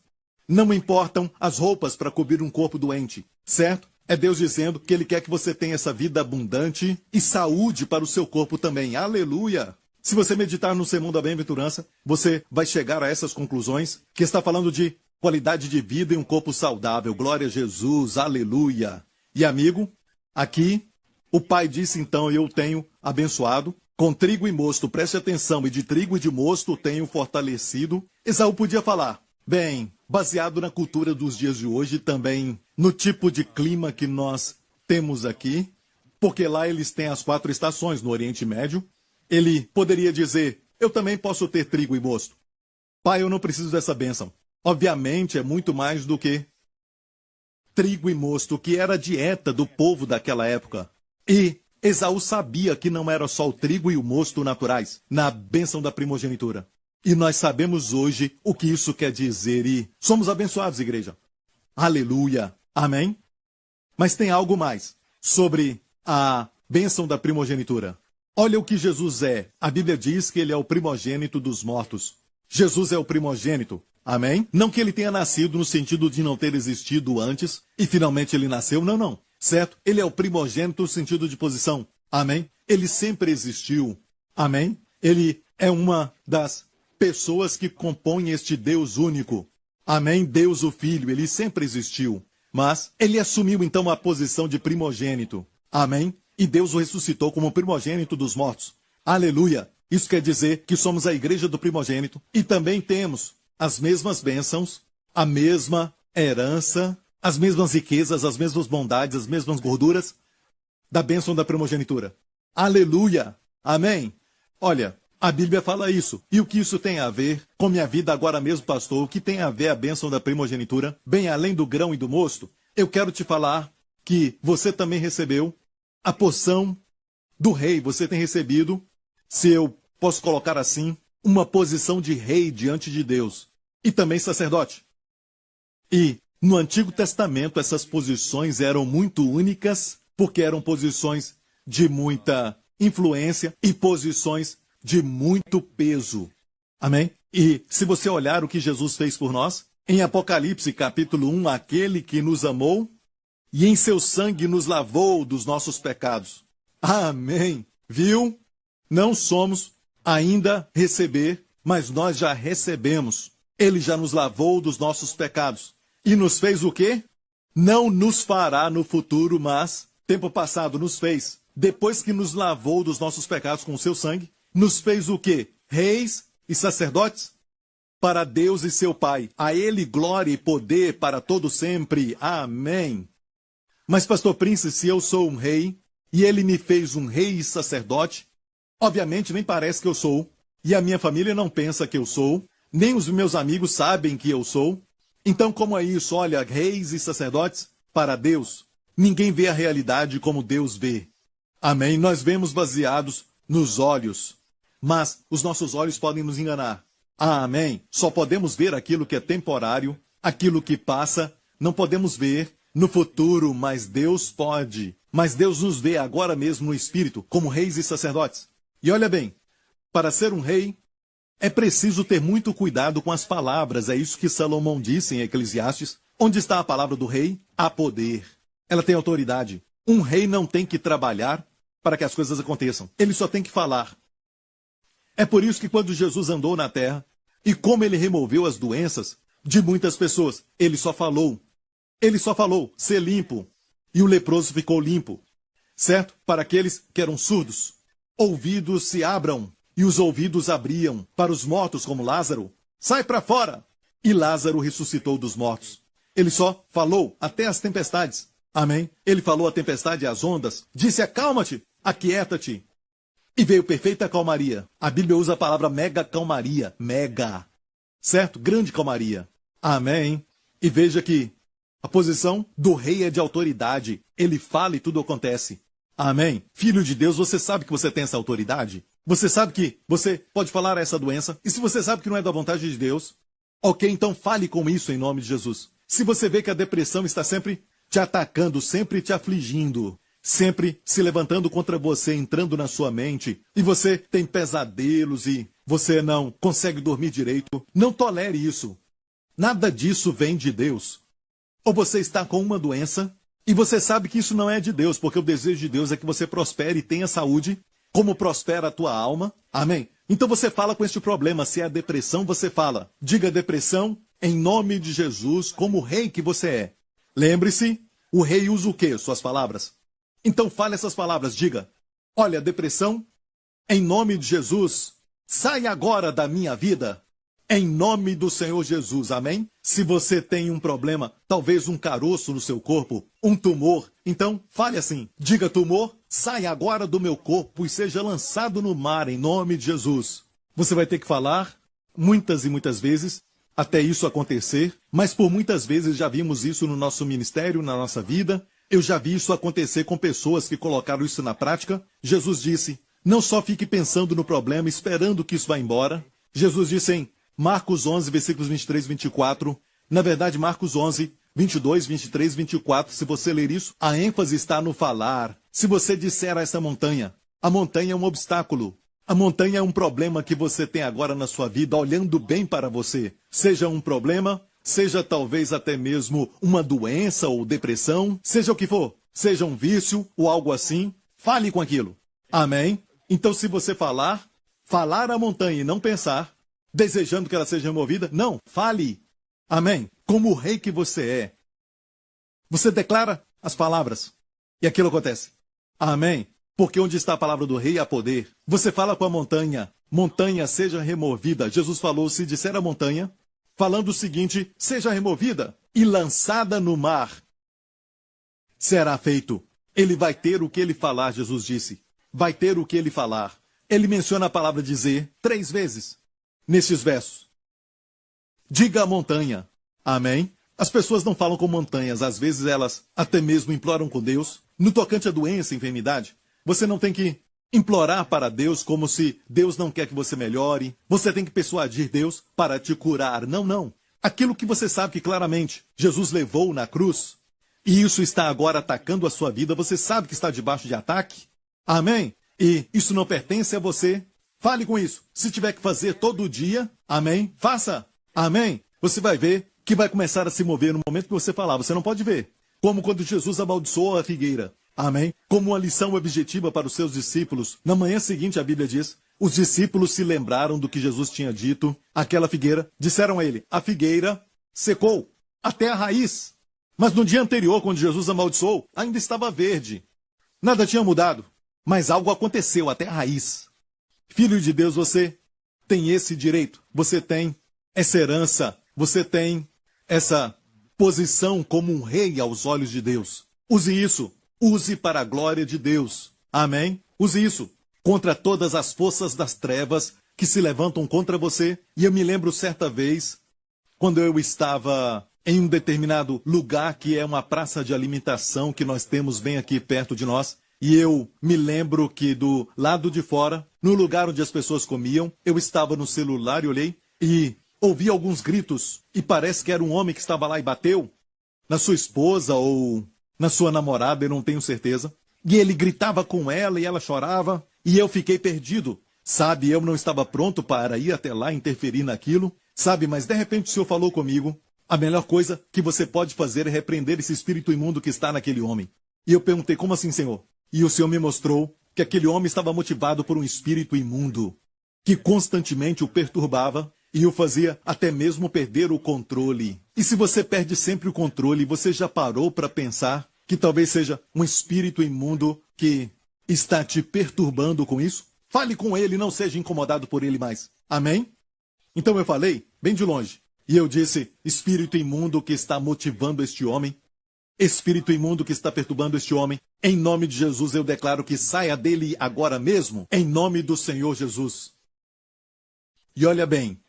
Não importam as roupas para cobrir um corpo doente, certo? É Deus dizendo que Ele quer que você tenha essa vida abundante e saúde para o seu corpo também. Aleluia! Se você meditar no Sermão da Bem-aventurança, você vai chegar a essas conclusões, que está falando de qualidade de vida e um corpo saudável. Glória a Jesus, aleluia! E amigo, aqui o pai disse então, eu tenho abençoado com trigo e mosto, preste atenção, e de trigo e de mosto tenho fortalecido. Esaú podia falar, bem, baseado na cultura dos dias de hoje, também no tipo de clima que nós temos aqui, porque lá eles têm as 4 estações no Oriente Médio. Ele poderia dizer, eu também posso ter trigo e mosto. Pai, eu não preciso dessa bênção. Obviamente é muito mais do que trigo e mosto, que era a dieta do povo daquela época. E Esaú sabia que não era só o trigo e o mosto naturais, na bênção da primogenitura. E nós sabemos hoje o que isso quer dizer e somos abençoados, igreja. Aleluia. Amém? Mas tem algo mais sobre a bênção da primogenitura. Olha o que Jesus é. A Bíblia diz que ele é o primogênito dos mortos. Jesus é o primogênito. Amém? Não que ele tenha nascido no sentido de não ter existido antes e finalmente ele nasceu. Não, não. Certo? Ele é o primogênito no sentido de posição. Amém? Ele sempre existiu. Amém? Ele é uma das pessoas que compõem este Deus único. Amém? Deus o Filho. Ele sempre existiu. Mas ele assumiu então a posição de primogênito. Amém? E Deus o ressuscitou como primogênito dos mortos. Aleluia! Isso quer dizer que somos a igreja do primogênito e também temos as mesmas bênçãos, a mesma herança, as mesmas riquezas, as mesmas bondades, as mesmas gorduras da bênção da primogenitura. Aleluia! Amém? Olha, a Bíblia fala isso. E o que isso tem a ver com minha vida agora mesmo, pastor? O que tem a ver a bênção da primogenitura? Bem além do grão e do mosto, eu quero te falar que você também recebeu a porção do rei. Você tem recebido, se eu posso colocar assim, uma posição de rei diante de Deus. E também sacerdote. E no Antigo Testamento essas posições eram muito únicas, porque eram posições de muita influência e posições de muito peso. Amém? E se você olhar o que Jesus fez por nós, em Apocalipse capítulo 1, aquele que nos amou e em seu sangue nos lavou dos nossos pecados. Amém. Viu? Não somos ainda receber, mas nós já recebemos. Ele já nos lavou dos nossos pecados. E nos fez o quê? Não nos fará no futuro, mas tempo passado nos fez. Depois que nos lavou dos nossos pecados com o seu sangue, nos fez o quê? Reis e sacerdotes? Para Deus e seu Pai. A Ele glória e poder para todo sempre. Amém. Mas, pastor Prince, se eu sou um rei, e Ele me fez um rei e sacerdote, obviamente nem parece que eu sou, e a minha família não pensa que eu sou, nem os meus amigos sabem que eu sou. Então, como é isso? Olha, reis e sacerdotes, para Deus, ninguém vê a realidade como Deus vê. Amém? Nós vemos baseados nos olhos, mas os nossos olhos podem nos enganar. Amém? Só podemos ver aquilo que é temporário, aquilo que passa, não podemos ver no futuro, mas Deus pode. Mas Deus nos vê agora mesmo no Espírito, como reis e sacerdotes. E olha bem, para ser um rei, é preciso ter muito cuidado com as palavras. É isso que Salomão disse em Eclesiastes. Onde está a palavra do rei? Há poder. Ela tem autoridade. Um rei não tem que trabalhar para que as coisas aconteçam. Ele só tem que falar. É por isso que quando Jesus andou na terra, e como ele removeu as doenças de muitas pessoas, ele só falou. Ele só falou, ser limpo. E o leproso ficou limpo. Certo? Para aqueles que eram surdos, ouvidos se abram. E os ouvidos abriam para os mortos como Lázaro. Sai para fora! E Lázaro ressuscitou dos mortos. Ele só falou até as tempestades. Amém? Ele falou à tempestade e às ondas. Disse, acalma-te, aquieta-te. E veio perfeita calmaria. A Bíblia usa a palavra mega calmaria. Mega. Certo? Grande calmaria. Amém? E veja que a posição do rei é de autoridade. Ele fala e tudo acontece. Amém? Filho de Deus, você sabe que você tem essa autoridade? Você sabe que você pode falar a essa doença? E se você sabe que não é da vontade de Deus, ok, então fale com isso em nome de Jesus. Se você vê que a depressão está sempre te atacando, sempre te afligindo, sempre se levantando contra você, entrando na sua mente, e você tem pesadelos e você não consegue dormir direito, não tolere isso. Nada disso vem de Deus. Ou você está com uma doença e você sabe que isso não é de Deus, porque o desejo de Deus é que você prospere e tenha saúde, como prospera a tua alma. Amém? Então você fala com este problema. Se é a depressão, você fala. Diga depressão em nome de Jesus, como o rei que você é. Lembre-se, o rei usa o quê? Suas palavras. Então fale essas palavras. Diga, olha, depressão, em nome de Jesus, sai agora da minha vida. em nome do Senhor Jesus, amém? Se você tem um problema, talvez um caroço no seu corpo, um tumor, então fale assim, diga tumor, sai agora do meu corpo e seja lançado no mar em nome de Jesus. Você vai ter que falar muitas e muitas vezes, até isso acontecer, mas por muitas vezes já vimos isso no nosso ministério, na nossa vida. Eu já vi isso acontecer com pessoas que colocaram isso na prática. Jesus disse, não só fique pensando no problema, esperando que isso vá embora. Jesus disse em Marcos 11, versículos 23 e 24, na verdade Marcos 11, 22, 23 e 24, se você ler isso, a ênfase está no falar. Se você disser a essa montanha, a montanha é um obstáculo. A montanha é um problema que você tem agora na sua vida, olhando bem para você. Seja um problema, seja talvez até mesmo uma doença ou depressão, seja o que for, seja um vício ou algo assim, fale com aquilo. Amém? Então se você falar a montanha e não pensar, desejando que ela seja removida, não, fale. Amém? Como o rei que você é. Você declara as palavras e aquilo acontece. Amém? Porque onde está a palavra do rei há poder. Você fala com a montanha, montanha seja removida. Jesus falou, se disser a montanha, falando o seguinte, seja removida e lançada no mar. Será feito. Ele vai ter o que ele falar, Jesus disse. Vai ter o que ele falar. Ele menciona a palavra dizer 3 vezes nestes versos. Diga a montanha. Amém? As pessoas não falam com montanhas. Às vezes elas até mesmo imploram com Deus. No tocante à doença, enfermidade, você não tem que implorar para Deus como se Deus não quer que você melhore. Você tem que persuadir Deus para te curar. Não, não. Aquilo que você sabe que claramente Jesus levou na cruz, e isso está agora atacando a sua vida, você sabe que está debaixo de ataque. Amém? E isso não pertence a você. Fale com isso. Se tiver que fazer todo dia, amém? Faça. Amém? Você vai ver que vai começar a se mover no momento que você falar. Você não pode ver. Como quando Jesus amaldiçoou a figueira. Amém? Como uma lição objetiva para os seus discípulos. Na manhã seguinte, a Bíblia diz, os discípulos se lembraram do que Jesus tinha dito. Aquela figueira, disseram a ele, a figueira secou até a raiz. Mas no dia anterior, quando Jesus amaldiçoou, ainda estava verde. Nada tinha mudado. Mas algo aconteceu até a raiz. Filho de Deus, você tem esse direito. Você tem essa herança. Você tem essa posição como um rei aos olhos de Deus. Use isso. Use para a glória de Deus. Amém? Use isso contra todas as forças das trevas que se levantam contra você. E eu me lembro certa vez, quando eu estava em um determinado lugar que é uma praça de alimentação que nós temos bem aqui perto de nós. E eu me lembro que do lado de fora, no lugar onde as pessoas comiam, eu estava no celular e olhei e ouvi alguns gritos. E parece que era um homem que estava lá e bateu na sua esposa ou na sua namorada, eu não tenho certeza. E ele gritava com ela e ela chorava. E eu fiquei perdido. Sabe, eu não estava pronto para ir até lá e interferir naquilo. Sabe, mas de repente o Senhor falou comigo. A melhor coisa que você pode fazer é repreender esse espírito imundo que está naquele homem. E eu perguntei, como assim, Senhor? E o Senhor me mostrou que aquele homem estava motivado por um espírito imundo, que constantemente o perturbava e o fazia até mesmo perder o controle. E se você perde sempre o controle, você já parou para pensar que talvez seja um espírito imundo que está te perturbando com isso? Fale com ele, não seja incomodado por ele mais. Amém? Então eu falei, bem de longe, e eu disse, espírito imundo que está motivando este homem, espírito imundo que está perturbando este homem, em nome de Jesus eu declaro que saia dele agora mesmo, em nome do Senhor Jesus. E olha bem,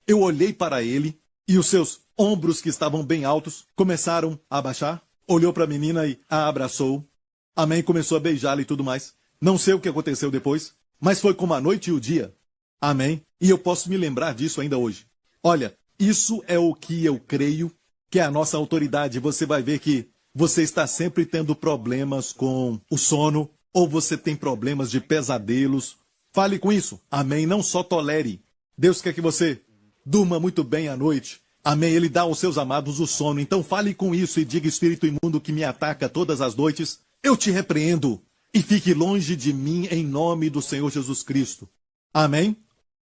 eu olhei para ele e os seus ombros que estavam bem altos começaram a abaixar, olhou para a menina e a abraçou. Amém, começou a beijá-la e tudo mais. Não sei o que aconteceu depois, mas foi como a noite e o dia. Amém, e eu posso me lembrar disso ainda hoje. Olha, isso é o que eu creio que é a nossa autoridade. Você vai ver que você está sempre tendo problemas com o sono, ou você tem problemas de pesadelos. Fale com isso. Amém. Não só tolere. Deus quer que você durma muito bem à noite. Amém. Ele dá aos seus amados o sono. Então fale com isso e diga, espírito imundo que me ataca todas as noites, eu te repreendo e fique longe de mim em nome do Senhor Jesus Cristo. Amém.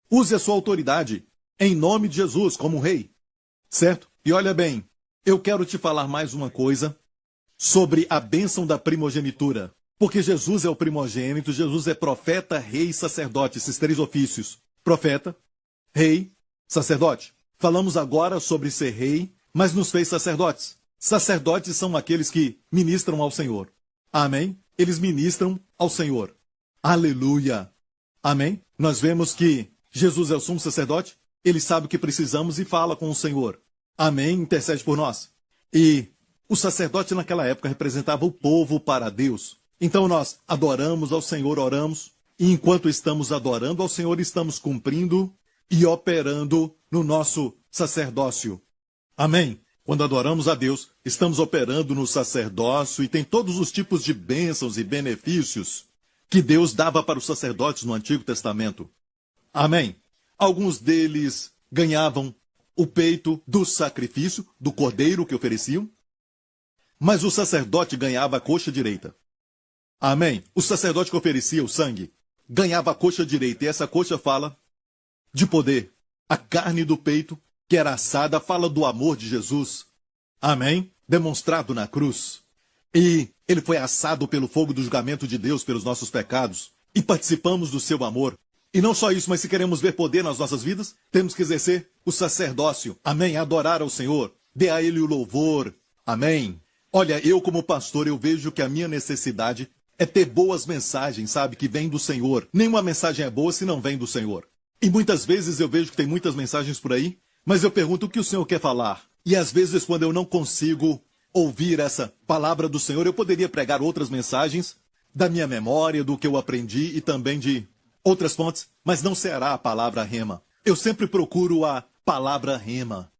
Use a sua autoridade em nome de Jesus como rei. Certo? E olha bem, eu quero te falar mais uma coisa sobre a bênção da primogenitura. Porque Jesus é o primogênito, Jesus é profeta, rei e sacerdote, esses 3 ofícios. Profeta, rei sacerdote. Falamos agora sobre ser rei, mas nos fez sacerdotes. Sacerdotes são aqueles que ministram ao Senhor. Amém? Eles ministram ao Senhor. Aleluia. Amém? Nós vemos que Jesus é o sumo sacerdote, ele sabe o que precisamos e fala com o Senhor. Amém? Intercede por nós. E o sacerdote naquela época representava o povo para Deus. Então nós adoramos ao Senhor, oramos, e enquanto estamos adorando ao Senhor, estamos cumprindo e operando no nosso sacerdócio. Amém? Quando adoramos a Deus, estamos operando no sacerdócio e tem todos os tipos de bênçãos e benefícios que Deus dava para os sacerdotes no Antigo Testamento. Amém? Alguns deles ganhavam o peito do sacrifício, do cordeiro que ofereciam, mas o sacerdote ganhava a coxa direita. Amém? O sacerdote que oferecia o sangue ganhava a coxa direita, e essa coxa fala de poder. A carne do peito, que era assada, fala do amor de Jesus. Amém? Demonstrado na cruz. E ele foi assado pelo fogo do julgamento de Deus pelos nossos pecados. E participamos do seu amor. E não só isso, mas se queremos ver poder nas nossas vidas, temos que exercer o sacerdócio. Amém? Adorar ao Senhor. Dê a Ele o louvor. Amém? Olha, eu como pastor, eu vejo que a minha necessidade é ter boas mensagens, sabe? Que vêm do Senhor. Nenhuma mensagem é boa se não vem do Senhor. E muitas vezes eu vejo que tem muitas mensagens por aí, mas eu pergunto o que o Senhor quer falar. E às vezes quando eu não consigo ouvir essa palavra do Senhor, eu poderia pregar outras mensagens da minha memória, do que eu aprendi e também de outras fontes, mas não será a palavra rema. Eu sempre procuro a palavra rema.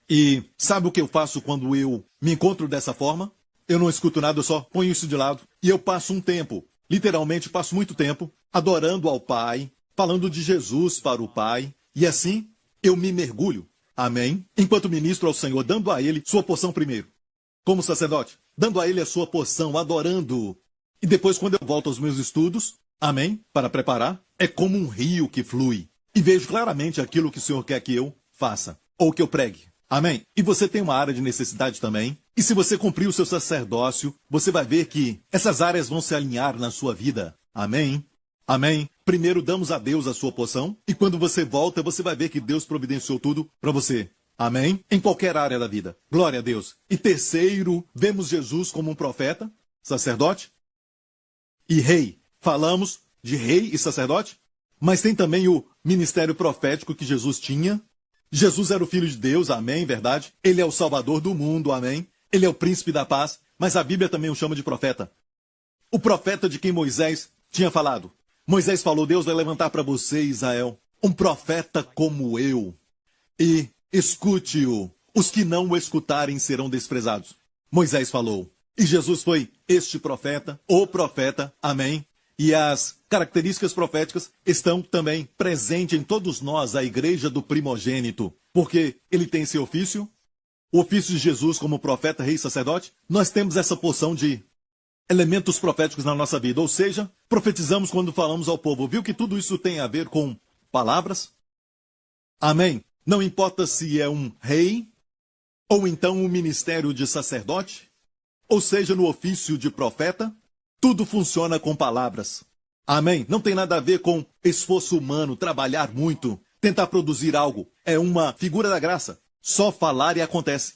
E sabe o que eu faço quando eu me encontro dessa forma? Eu não escuto nada, eu só ponho isso de lado. E eu passo um tempo, literalmente passo muito tempo, adorando ao Pai, falando de Jesus para o Pai. E assim, eu me mergulho. Amém? Enquanto ministro ao Senhor, dando a Ele sua porção primeiro. Como sacerdote, dando a Ele a sua porção, adorando. E depois, quando eu volto aos meus estudos, amém? Para preparar, é como um rio que flui. E vejo claramente aquilo que o Senhor quer que eu faça, ou que eu pregue. Amém? E você tem uma área de necessidade também. E se você cumprir o seu sacerdócio, você vai ver que essas áreas vão se alinhar na sua vida. Amém? Amém? Primeiro damos a Deus a sua porção. E quando você volta, você vai ver que Deus providenciou tudo para você. Amém? Em qualquer área da vida. Glória a Deus. E terceiro, vemos Jesus como um profeta, sacerdote e rei. Falamos de rei e sacerdote, mas tem também o ministério profético que Jesus tinha. Jesus era o Filho de Deus, amém, verdade? Ele é o Salvador do mundo, amém? Ele é o Príncipe da Paz, mas a Bíblia também o chama de profeta. O profeta de quem Moisés tinha falado. Moisés falou, Deus vai levantar para você, Israel, um profeta como eu. E escute-o. Os que não o escutarem serão desprezados. Moisés falou. E Jesus foi este profeta, o profeta, amém? E as características proféticas estão também presentes em todos nós, a igreja do primogênito. Porque ele tem esse ofício, o ofício de Jesus como profeta, rei e sacerdote. Nós temos essa porção de elementos proféticos na nossa vida. Ou seja, profetizamos quando falamos ao povo. Viu que tudo isso tem a ver com palavras? Amém? Não importa se é um rei, ou então um ministério de sacerdote, ou seja, no ofício de profeta, tudo funciona com palavras. Amém? Não tem nada a ver com esforço humano, trabalhar muito, tentar produzir algo. É uma figura da graça. Só falar e acontece.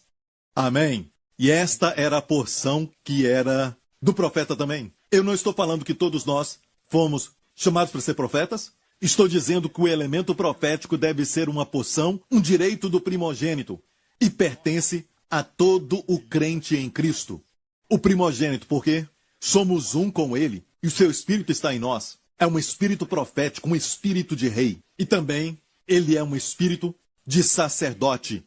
Amém? E esta era a porção que era do profeta também. Eu não estou falando que todos nós fomos chamados para ser profetas. Estou dizendo que o elemento profético deve ser uma porção, um direito do primogênito. E pertence a todo o crente em Cristo. O primogênito, por quê? Somos um com ele, e o seu espírito está em nós. É um espírito profético, um espírito de rei. E também, ele é um espírito de sacerdote.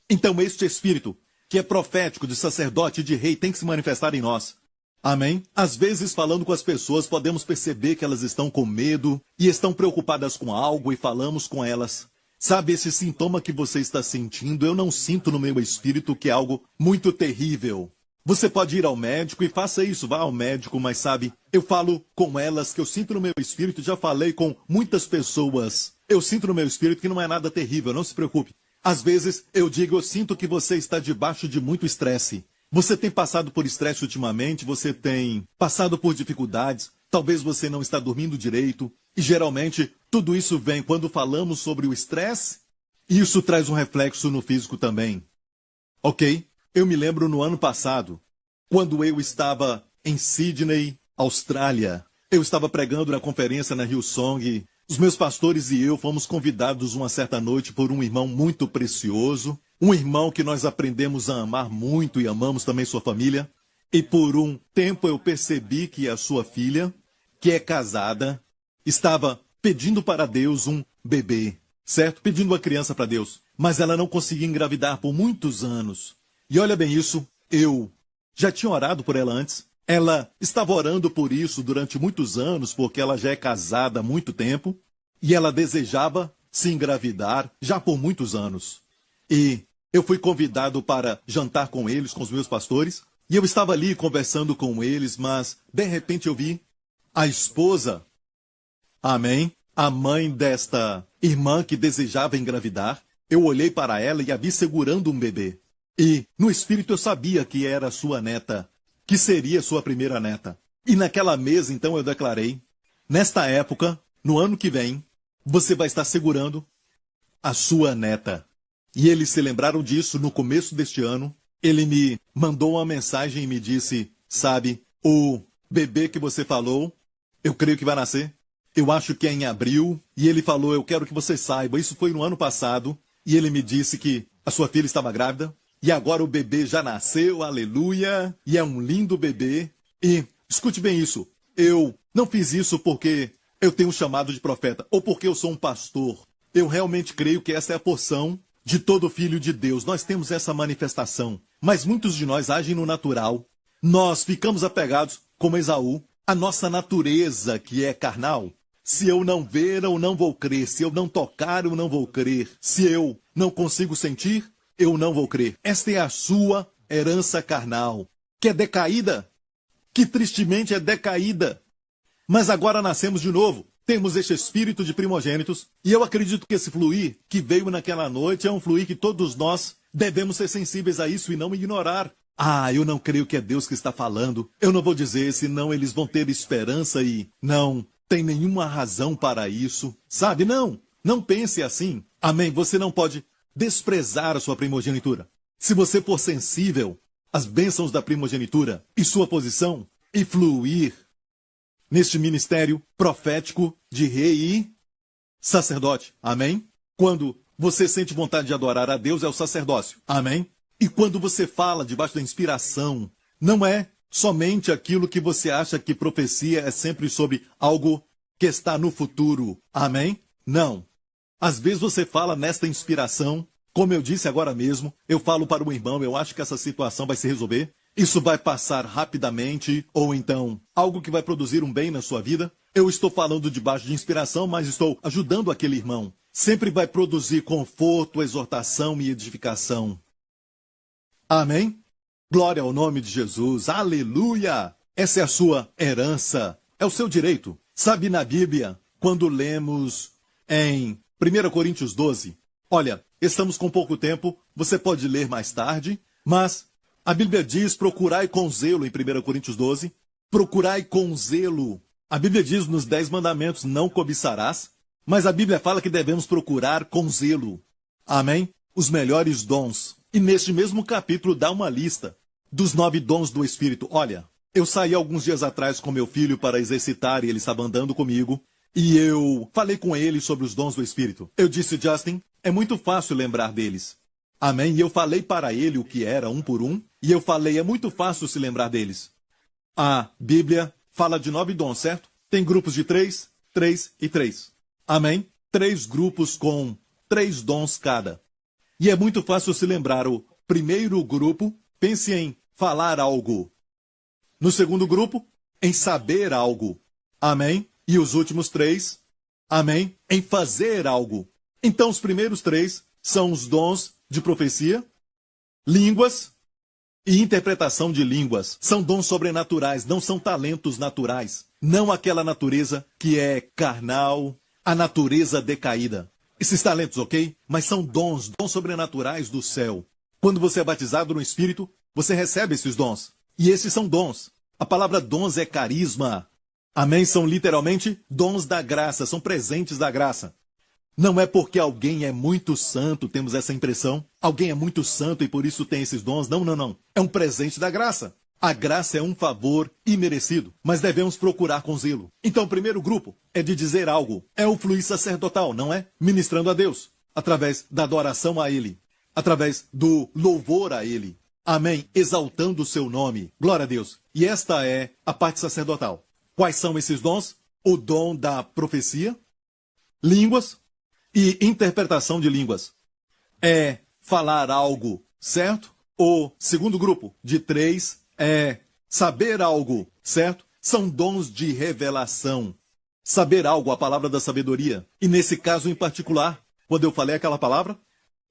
Então, este espírito, que é profético, de sacerdote e de rei, tem que se manifestar em nós. Amém? Às vezes, falando com as pessoas, podemos perceber que elas estão com medo e estão preocupadas com algo e falamos com elas. Sabe, esse sintoma que você está sentindo, eu não sinto no meu espírito que é algo muito terrível. Você pode ir ao médico e faça isso, vá ao médico, mas sabe, eu falo com elas que eu sinto no meu espírito, já falei com muitas pessoas. Eu sinto no meu espírito que não é nada terrível, não se preocupe. Às vezes eu digo, eu sinto que você está debaixo de muito estresse. Você tem passado por estresse ultimamente, você tem passado por dificuldades, talvez você não está dormindo direito. E geralmente tudo isso vem quando falamos sobre o estresse, Isso traz um reflexo no físico também. Ok? Eu me lembro no ano passado, quando eu estava em Sydney, Austrália. Eu estava pregando na conferência na Hillsong. Os meus pastores e eu fomos convidados uma certa noite por um irmão muito precioso, um irmão que nós aprendemos a amar muito e amamos também sua família. E por um tempo eu percebi que a sua filha, que é casada, estava pedindo para Deus um bebê, certo? Pedindo uma criança para Deus. Mas ela não conseguia engravidar por muitos anos. E olha bem isso, eu já tinha orado por ela antes. Ela estava orando por isso durante muitos anos, porque ela já é casada há muito tempo. E ela desejava se engravidar já por muitos anos. E eu fui convidado para jantar com eles, com os meus pastores. E eu estava ali conversando com eles, mas de repente eu vi a esposa, amém, a mãe desta irmã que desejava engravidar. Eu olhei para ela e a vi segurando um bebê. E no espírito eu sabia que era sua neta, que seria sua primeira neta. E naquela mesa então eu declarei, nesta época, no ano que vem, você vai estar segurando a sua neta. E eles se lembraram disso no começo deste ano. Ele me mandou uma mensagem e me disse, sabe, o bebê que você falou, eu creio que vai nascer. Eu acho que é em abril. E ele falou, eu quero que você saiba. Isso foi no ano passado. E ele me disse que a sua filha estava grávida. E agora o bebê já nasceu, aleluia. E é um lindo bebê. E escute bem isso. Eu não fiz isso porque eu tenho um chamado de profeta. Ou porque eu sou um pastor. Eu realmente creio que essa é a porção de todo filho de Deus. Nós temos essa manifestação. Mas muitos de nós agem no natural. Nós ficamos apegados, como Esaú, à nossa natureza, que é carnal. Se eu não ver, eu não vou crer. Se eu não tocar, eu não vou crer. Se eu não consigo sentir, eu não vou crer. Esta é a sua herança carnal, que é decaída, que tristemente é decaída. Mas agora nascemos de novo. Temos este espírito de primogênitos, e eu acredito que esse fluir que veio naquela noite é um fluir que todos nós devemos ser sensíveis a isso e não ignorar. Ah, eu não creio que é Deus que está falando. Eu não vou dizer, senão eles vão ter esperança e não tem nenhuma razão para isso. Sabe, não pense assim. Amém, você não pode desprezar a sua primogenitura. Se você for sensível às bênçãos da primogenitura e sua posição e fluir neste ministério profético de rei e sacerdote. Amém? Quando você sente vontade de adorar a Deus, é o sacerdócio. Amém? E quando você fala debaixo da inspiração, não é somente aquilo que você acha que profecia é sempre sobre algo que está no futuro. Amém? Não. Às vezes você fala nesta inspiração, como eu disse agora mesmo, eu falo para o irmão, eu acho que essa situação vai se resolver. Isso vai passar rapidamente, ou então algo que vai produzir um bem na sua vida. Eu estou falando debaixo de inspiração, mas estou ajudando aquele irmão. Sempre vai produzir conforto, exortação e edificação. Amém? Glória ao nome de Jesus. Aleluia! Essa é a sua herança. É o seu direito. Sabe, na Bíblia, quando lemos em 1 Coríntios 12, olha, estamos com pouco tempo, você pode ler mais tarde, mas a Bíblia diz, procurai com zelo, em 1 Coríntios 12, procurai com zelo. A Bíblia diz nos 10 mandamentos, não cobiçarás, mas a Bíblia fala que devemos procurar com zelo. Amém? Os melhores dons. E neste mesmo capítulo dá uma lista dos 9 dons do Espírito. Olha, eu saí alguns dias atrás com meu filho para exercitar e ele estava andando comigo. E eu falei com ele sobre os dons do Espírito. Eu disse, Justin, é muito fácil lembrar deles. Amém? E eu falei para ele o que era um por um. E eu falei, é muito fácil se lembrar deles. A Bíblia fala de 9 dons, certo? Tem grupos de 3, 3 e 3. Amém? 3 grupos com 3 dons cada. E é muito fácil se lembrar. O primeiro grupo, pense em falar algo. No segundo grupo, em saber algo. Amém? E os últimos 3, amém? Em fazer algo. Então os primeiros 3 são os dons de profecia, línguas e interpretação de línguas. São dons sobrenaturais, não são talentos naturais. Não aquela natureza que é carnal, a natureza decaída. Esses talentos, ok? Mas são dons sobrenaturais do céu. Quando você é batizado no Espírito, você recebe esses dons. E esses são dons. A palavra dons é carisma. Amém? São literalmente dons da graça, são presentes da graça. Não é porque alguém é muito santo, temos essa impressão. Alguém é muito santo e por isso tem esses dons. Não, não, não. É um presente da graça. A graça é um favor imerecido, mas devemos procurar com zelo. Então, o primeiro grupo é de dizer algo. É o fluir sacerdotal, não é? Ministrando a Deus, através da adoração a Ele, através do louvor a Ele. Amém? Exaltando o seu nome. Glória a Deus. E esta é a parte sacerdotal. Quais são esses dons? O dom da profecia, línguas e interpretação de línguas. É falar algo, certo? O segundo grupo, de 3, é saber algo, certo? São dons de revelação. Saber algo, a palavra da sabedoria. E nesse caso em particular, quando eu falei aquela palavra,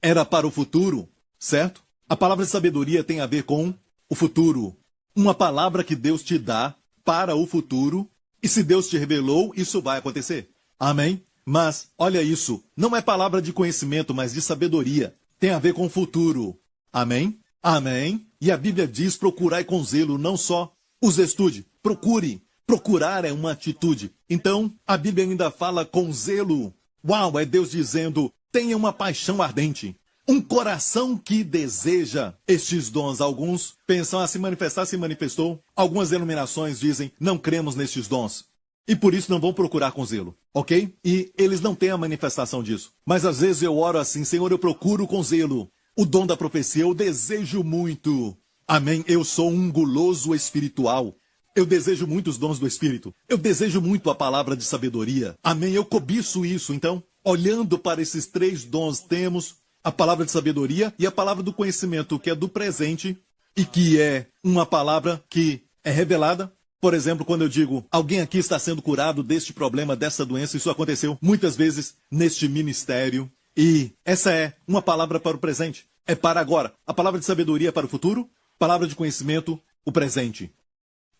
era para o futuro, certo? A palavra de sabedoria tem a ver com o futuro. Uma palavra que Deus te dá para o futuro. E se Deus te revelou, isso vai acontecer. Amém? Mas, olha isso, não é palavra de conhecimento, mas de sabedoria. Tem a ver com o futuro. Amém? Amém? E a Bíblia diz, procurai com zelo, não só os estude, procure. Procurar é uma atitude. Então, a Bíblia ainda fala com zelo. Uau, é Deus dizendo, tenha uma paixão ardente. Um coração que deseja estes dons. Alguns pensam, se manifestar, se manifestou. Algumas denominações dizem, não cremos nestes dons. E por isso não vão procurar com zelo, ok? E eles não têm a manifestação disso. Mas às vezes eu oro assim, Senhor, eu procuro com zelo. O dom da profecia eu desejo muito. Amém? Eu sou um guloso espiritual. Eu desejo muito os dons do Espírito. Eu desejo muito a palavra de sabedoria. Amém? Eu cobiço isso. Então, olhando para esses 3 dons, temos a palavra de sabedoria e a palavra do conhecimento, que é do presente e que é uma palavra que é revelada. Por exemplo, quando eu digo, alguém aqui está sendo curado deste problema, dessa doença, isso aconteceu muitas vezes neste ministério. E essa é uma palavra para o presente. É para agora. A palavra de sabedoria é para o futuro, palavra de conhecimento, o presente.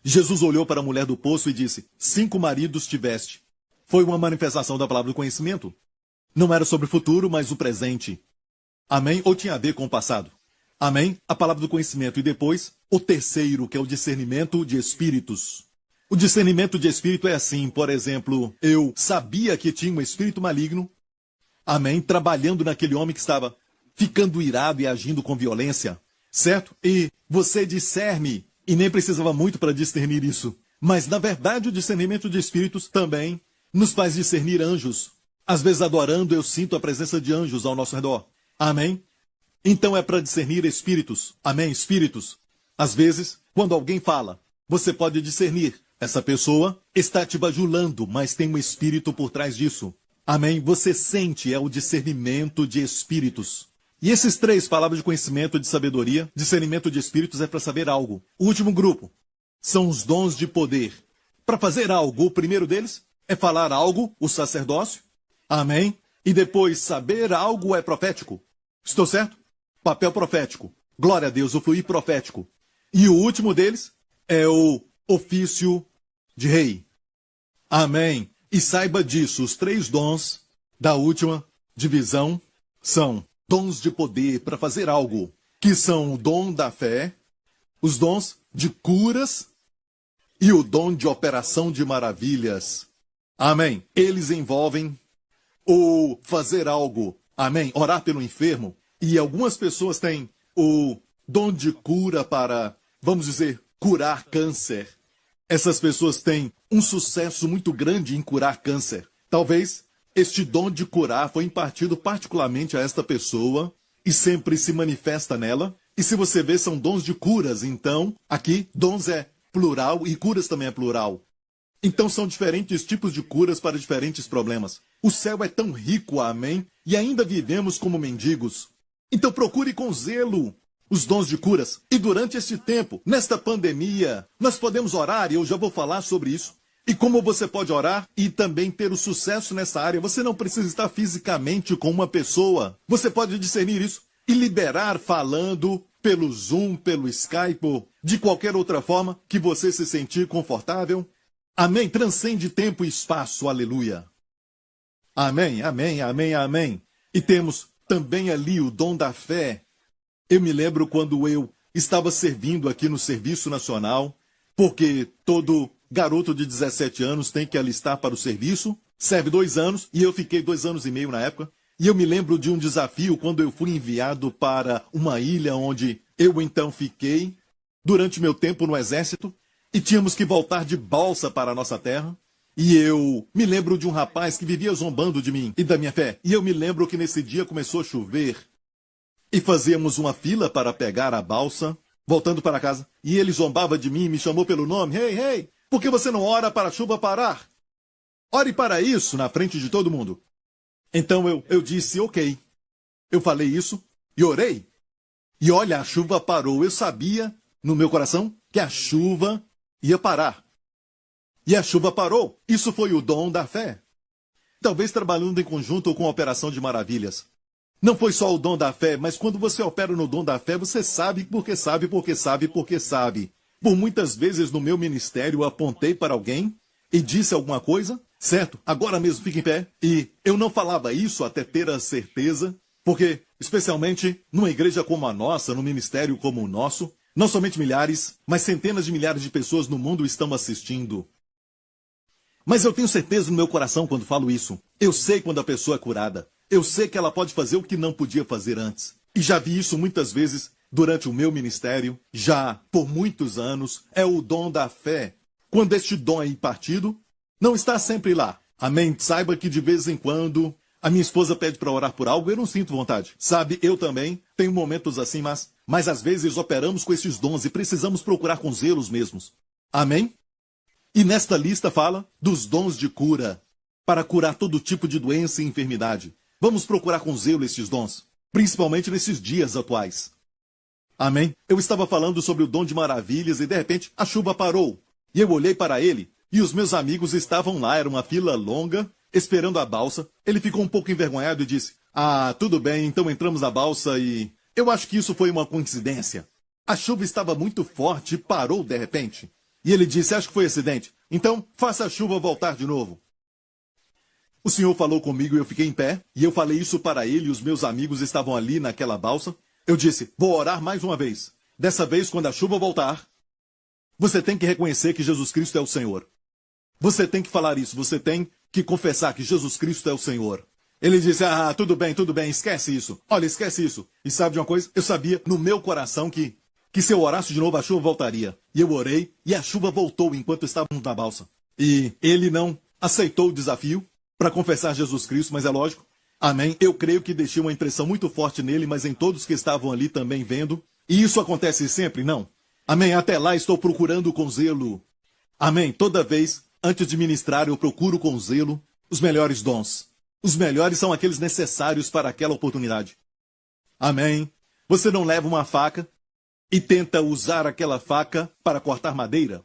Jesus olhou para a mulher do poço e disse, 5 maridos tiveste. Foi uma manifestação da palavra do conhecimento. Não era sobre o futuro, mas o presente. Amém? Ou tinha a ver com o passado? Amém? A palavra do conhecimento. E depois, o terceiro, que é o discernimento de espíritos. O discernimento de espírito é assim, por exemplo, eu sabia que tinha um espírito maligno, amém, trabalhando naquele homem que estava ficando irado e agindo com violência, certo? E você discerne, e nem precisava muito para discernir isso. Mas, na verdade, o discernimento de espíritos também nos faz discernir anjos. Às vezes, adorando, eu sinto a presença de anjos ao nosso redor. Amém? Então é para discernir espíritos. Amém? Espíritos. Às vezes, quando alguém fala, você pode discernir. Essa pessoa está te bajulando, mas tem um espírito por trás disso. Amém? Você sente, é o discernimento de espíritos. E esses 3, palavras de conhecimento, de sabedoria, discernimento de espíritos, é para saber algo. O último grupo são os dons de poder. Para fazer algo, o primeiro deles é falar algo, o sacerdócio. Amém? E depois, saber algo é profético. Estou certo? Papel profético. Glória a Deus, o fluir profético. E o último deles é o ofício de rei. Amém. E saiba disso, os 3 dons da última divisão são dons de poder para fazer algo, que são o dom da fé, os dons de curas e o dom de operação de maravilhas. Amém. Eles envolvem o fazer algo. Amém. Orar pelo enfermo. E algumas pessoas têm o dom de cura para, vamos dizer, curar câncer. Essas pessoas têm um sucesso muito grande em curar câncer. Talvez este dom de curar foi impartido particularmente a esta pessoa e sempre se manifesta nela. E se você vê, são dons de curas. Então, aqui, dons é plural e curas também é plural. Então, são diferentes tipos de curas para diferentes problemas. O céu é tão rico, amém? E ainda vivemos como mendigos. Então, procure com zelo os dons de curas. E durante esse tempo, nesta pandemia, nós podemos orar, e eu já vou falar sobre isso. E como você pode orar e também ter o sucesso nessa área, você não precisa estar fisicamente com uma pessoa. Você pode discernir isso e liberar falando pelo Zoom, pelo Skype, de qualquer outra forma que você se sentir confortável. Amém? Transcende tempo e espaço, aleluia. Amém, amém, amém, amém. E temos também ali o dom da fé. Eu me lembro quando eu estava servindo aqui no Serviço Nacional, porque todo garoto de 17 anos tem que alistar para o serviço, serve 2 anos, e eu fiquei 2 anos e meio na época. E eu me lembro de um desafio quando eu fui enviado para uma ilha onde eu então fiquei durante meu tempo no exército e tínhamos que voltar de balsa para a nossa terra. E eu me lembro de um rapaz que vivia zombando de mim e da minha fé. E eu me lembro que nesse dia começou a chover e fazíamos uma fila para pegar a balsa, voltando para casa. E ele zombava de mim e me chamou pelo nome. Hey, hey, por que você não ora para a chuva parar? Ore para isso na frente de todo mundo. Então eu disse, ok. Eu falei isso e orei. E olha, a chuva parou. Eu sabia no meu coração que a chuva ia parar. E a chuva parou. Isso foi o dom da fé. Talvez trabalhando em conjunto com a operação de maravilhas. Não foi só o dom da fé, mas quando você opera no dom da fé, você sabe porque sabe, porque sabe, porque sabe. Por muitas vezes no meu ministério eu apontei para alguém e disse alguma coisa, certo? Agora mesmo fique em pé. E eu não falava isso até ter a certeza, porque, especialmente numa igreja como a nossa, num ministério como o nosso, não somente milhares, mas centenas de milhares de pessoas no mundo estão assistindo. Mas eu tenho certeza no meu coração quando falo isso. Eu sei quando a pessoa é curada. Eu sei que ela pode fazer o que não podia fazer antes. E já vi isso muitas vezes durante o meu ministério, já por muitos anos. É o dom da fé. Quando este dom é impartido, não está sempre lá. Amém? Saiba que de vez em quando a minha esposa pede para orar por algo, eu não sinto vontade. Sabe, eu também tenho momentos assim, mas às vezes operamos com esses dons e precisamos procurar com zelo os mesmos. Amém? E nesta lista fala dos dons de cura, para curar todo tipo de doença e enfermidade. Vamos procurar com zelo esses dons, principalmente nesses dias atuais. Amém? Eu estava falando sobre o dom de maravilhas e de repente a chuva parou. E eu olhei para ele e os meus amigos estavam lá, era uma fila longa, esperando a balsa. Ele ficou um pouco envergonhado e disse, tudo bem, então entramos na balsa e... Eu acho que isso foi uma coincidência. A chuva estava muito forte e parou de repente. E ele disse, acho que foi acidente. Então, faça a chuva voltar de novo. O Senhor falou comigo e eu fiquei em pé. E eu falei isso para ele e os meus amigos estavam ali naquela balsa. Eu disse, vou orar mais uma vez. Dessa vez, quando a chuva voltar, você tem que reconhecer que Jesus Cristo é o Senhor. Você tem que falar isso. Você tem que confessar que Jesus Cristo é o Senhor. Ele disse, tudo bem, esquece isso. Olha, esquece isso. E sabe de uma coisa? Eu sabia no meu coração que se eu orasse de novo, a chuva voltaria. E eu orei, e a chuva voltou enquanto estávamos na balsa. E ele não aceitou o desafio para confessar Jesus Cristo, mas é lógico. Amém? Eu creio que deixei uma impressão muito forte nele, mas em todos que estavam ali também vendo. E isso acontece sempre? Não. Amém? Até lá estou procurando com zelo. Amém? Toda vez, antes de ministrar, eu procuro com zelo os melhores dons. Os melhores são aqueles necessários para aquela oportunidade. Amém? Você não leva uma faca e tenta usar aquela faca para cortar madeira.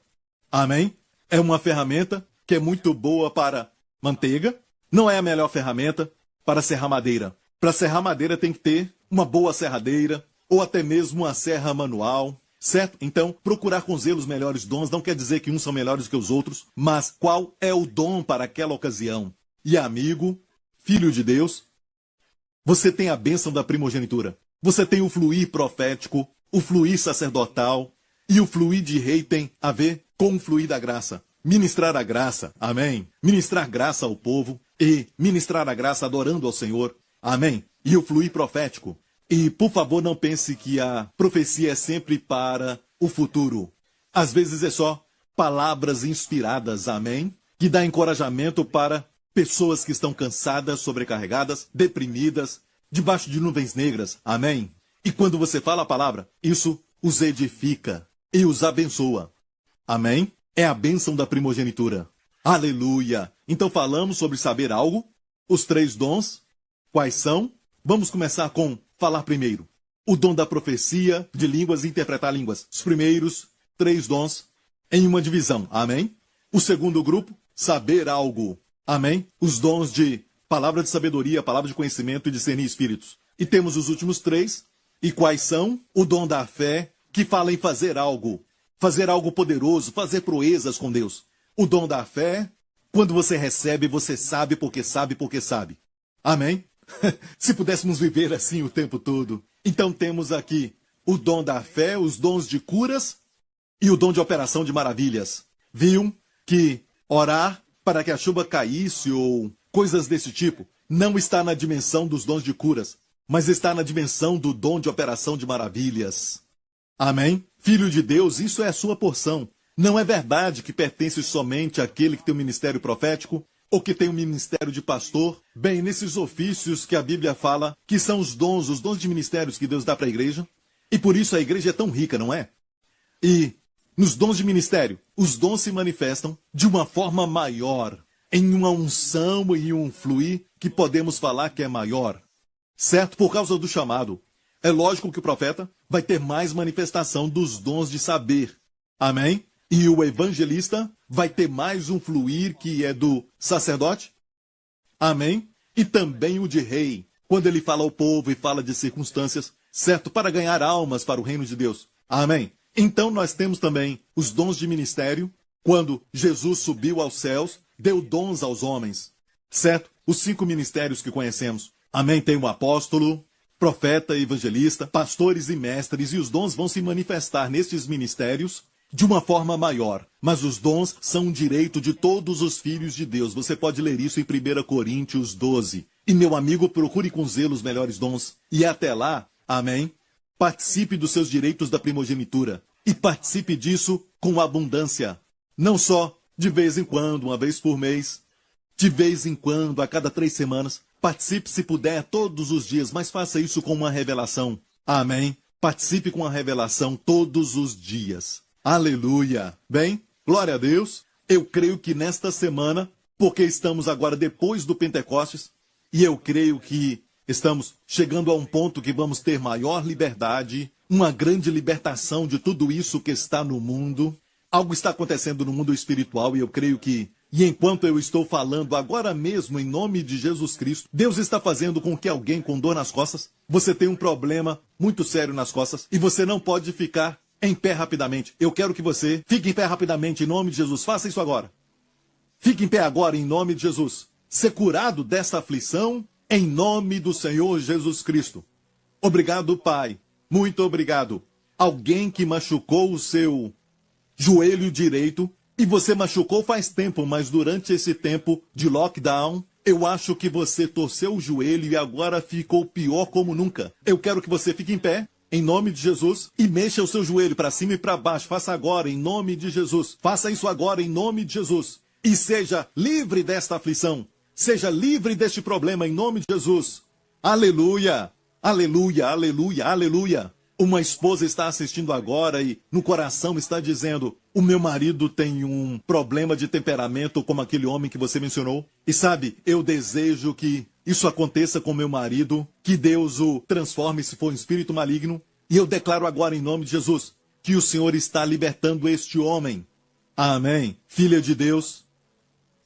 Amém? É uma ferramenta que é muito boa para manteiga. Não é a melhor ferramenta para serrar madeira. Para serrar madeira tem que ter uma boa serradeira ou até mesmo uma serra manual, certo? Então, procurar com zelo os melhores dons não quer dizer que uns são melhores que os outros, mas qual é o dom para aquela ocasião? E amigo, filho de Deus, você tem a bênção da primogenitura. Você tem o fluir profético, o fluir sacerdotal e o fluir de rei tem a ver com o fluir da graça. Ministrar a graça, amém? Ministrar graça ao povo e ministrar a graça adorando ao Senhor, amém? E o fluir profético. E, por favor, não pense que a profecia é sempre para o futuro. Às vezes é só palavras inspiradas, amém? Que dá encorajamento para pessoas que estão cansadas, sobrecarregadas, deprimidas, debaixo de nuvens negras, amém? E quando você fala a palavra, isso os edifica e os abençoa. Amém? É a bênção da primogenitura. Aleluia! Então falamos sobre saber algo, os 3 dons. Quais são? Vamos começar com falar primeiro. O dom da profecia, de línguas e interpretar línguas. Os primeiros 3 dons em uma divisão. Amém? O segundo grupo, saber algo. Amém? Os dons de palavra de sabedoria, palavra de conhecimento e discernir espíritos. E temos os últimos 3. E quais são? O dom da fé, que fala em fazer algo poderoso, fazer proezas com Deus. O dom da fé, quando você recebe, você sabe porque sabe porque sabe. Amém? Se pudéssemos viver assim o tempo todo. Então temos aqui o dom da fé, os dons de curas e o dom de operação de maravilhas. Viu que orar para que a chuva caísse ou coisas desse tipo, não está na dimensão dos dons de curas, mas está na dimensão do dom de operação de maravilhas. Amém? Filho de Deus, isso é a sua porção. Não é verdade que pertence somente àquele que tem o ministério profético ou que tem o ministério de pastor. Bem, nesses ofícios que a Bíblia fala, que são os dons de ministérios que Deus dá para a igreja. E por isso a igreja é tão rica, não é? E nos dons de ministério, os dons se manifestam de uma forma maior, em uma unção e um fluir que podemos falar que é maior. Certo? Por causa do chamado. É lógico que o profeta vai ter mais manifestação dos dons de saber. Amém? E o evangelista vai ter mais um fluir que é do sacerdote. Amém? E também o de rei, quando ele fala ao povo e fala de circunstâncias, certo? Para ganhar almas para o reino de Deus. Amém? Então nós temos também os dons de ministério, quando Jesus subiu aos céus, deu dons aos homens. Certo? Os 5 ministérios que conhecemos. Amém? Tem o apóstolo, profeta, evangelista, pastores e mestres, e os dons vão se manifestar nestes ministérios de uma forma maior. Mas os dons são um direito de todos os filhos de Deus. Você pode ler isso em 1 Coríntios 12. E, meu amigo, procure com zelo os melhores dons. E até lá, amém, participe dos seus direitos da primogenitura. E participe disso com abundância. Não só de vez em quando, uma vez por mês, de vez em quando, a cada 3 semanas. Participe se puder todos os dias, mas faça isso com uma revelação. Amém? Participe com a revelação todos os dias. Aleluia! Bem, glória a Deus. Eu creio que nesta semana, porque estamos agora depois do Pentecostes, e eu creio que estamos chegando a um ponto que vamos ter maior liberdade, uma grande libertação de tudo isso que está no mundo. Algo está acontecendo no mundo espiritual e eu creio que, e enquanto eu estou falando agora mesmo em nome de Jesus Cristo, Deus está fazendo com que alguém com dor nas costas, você tem um problema muito sério nas costas e você não pode ficar em pé rapidamente. Eu quero que você fique em pé rapidamente em nome de Jesus. Faça isso agora. Fique em pé agora em nome de Jesus. Ser curado dessa aflição em nome do Senhor Jesus Cristo. Obrigado, Pai. Muito obrigado. Alguém que machucou o seu joelho direito, e você machucou faz tempo, mas durante esse tempo de lockdown, eu acho que você torceu o joelho e agora ficou pior como nunca. Eu quero que você fique em pé, em nome de Jesus, e mexa o seu joelho para cima e para baixo. Faça agora, em nome de Jesus. Faça isso agora, em nome de Jesus. E seja livre desta aflição. Seja livre deste problema, em nome de Jesus. Aleluia! Aleluia, aleluia, aleluia! Uma esposa está assistindo agora e no coração está dizendo: o meu marido tem um problema de temperamento como aquele homem que você mencionou. E sabe, eu desejo que isso aconteça com meu marido, que Deus o transforme se for um espírito maligno. E eu declaro agora em nome de Jesus que o Senhor está libertando este homem. Amém. Filha de Deus,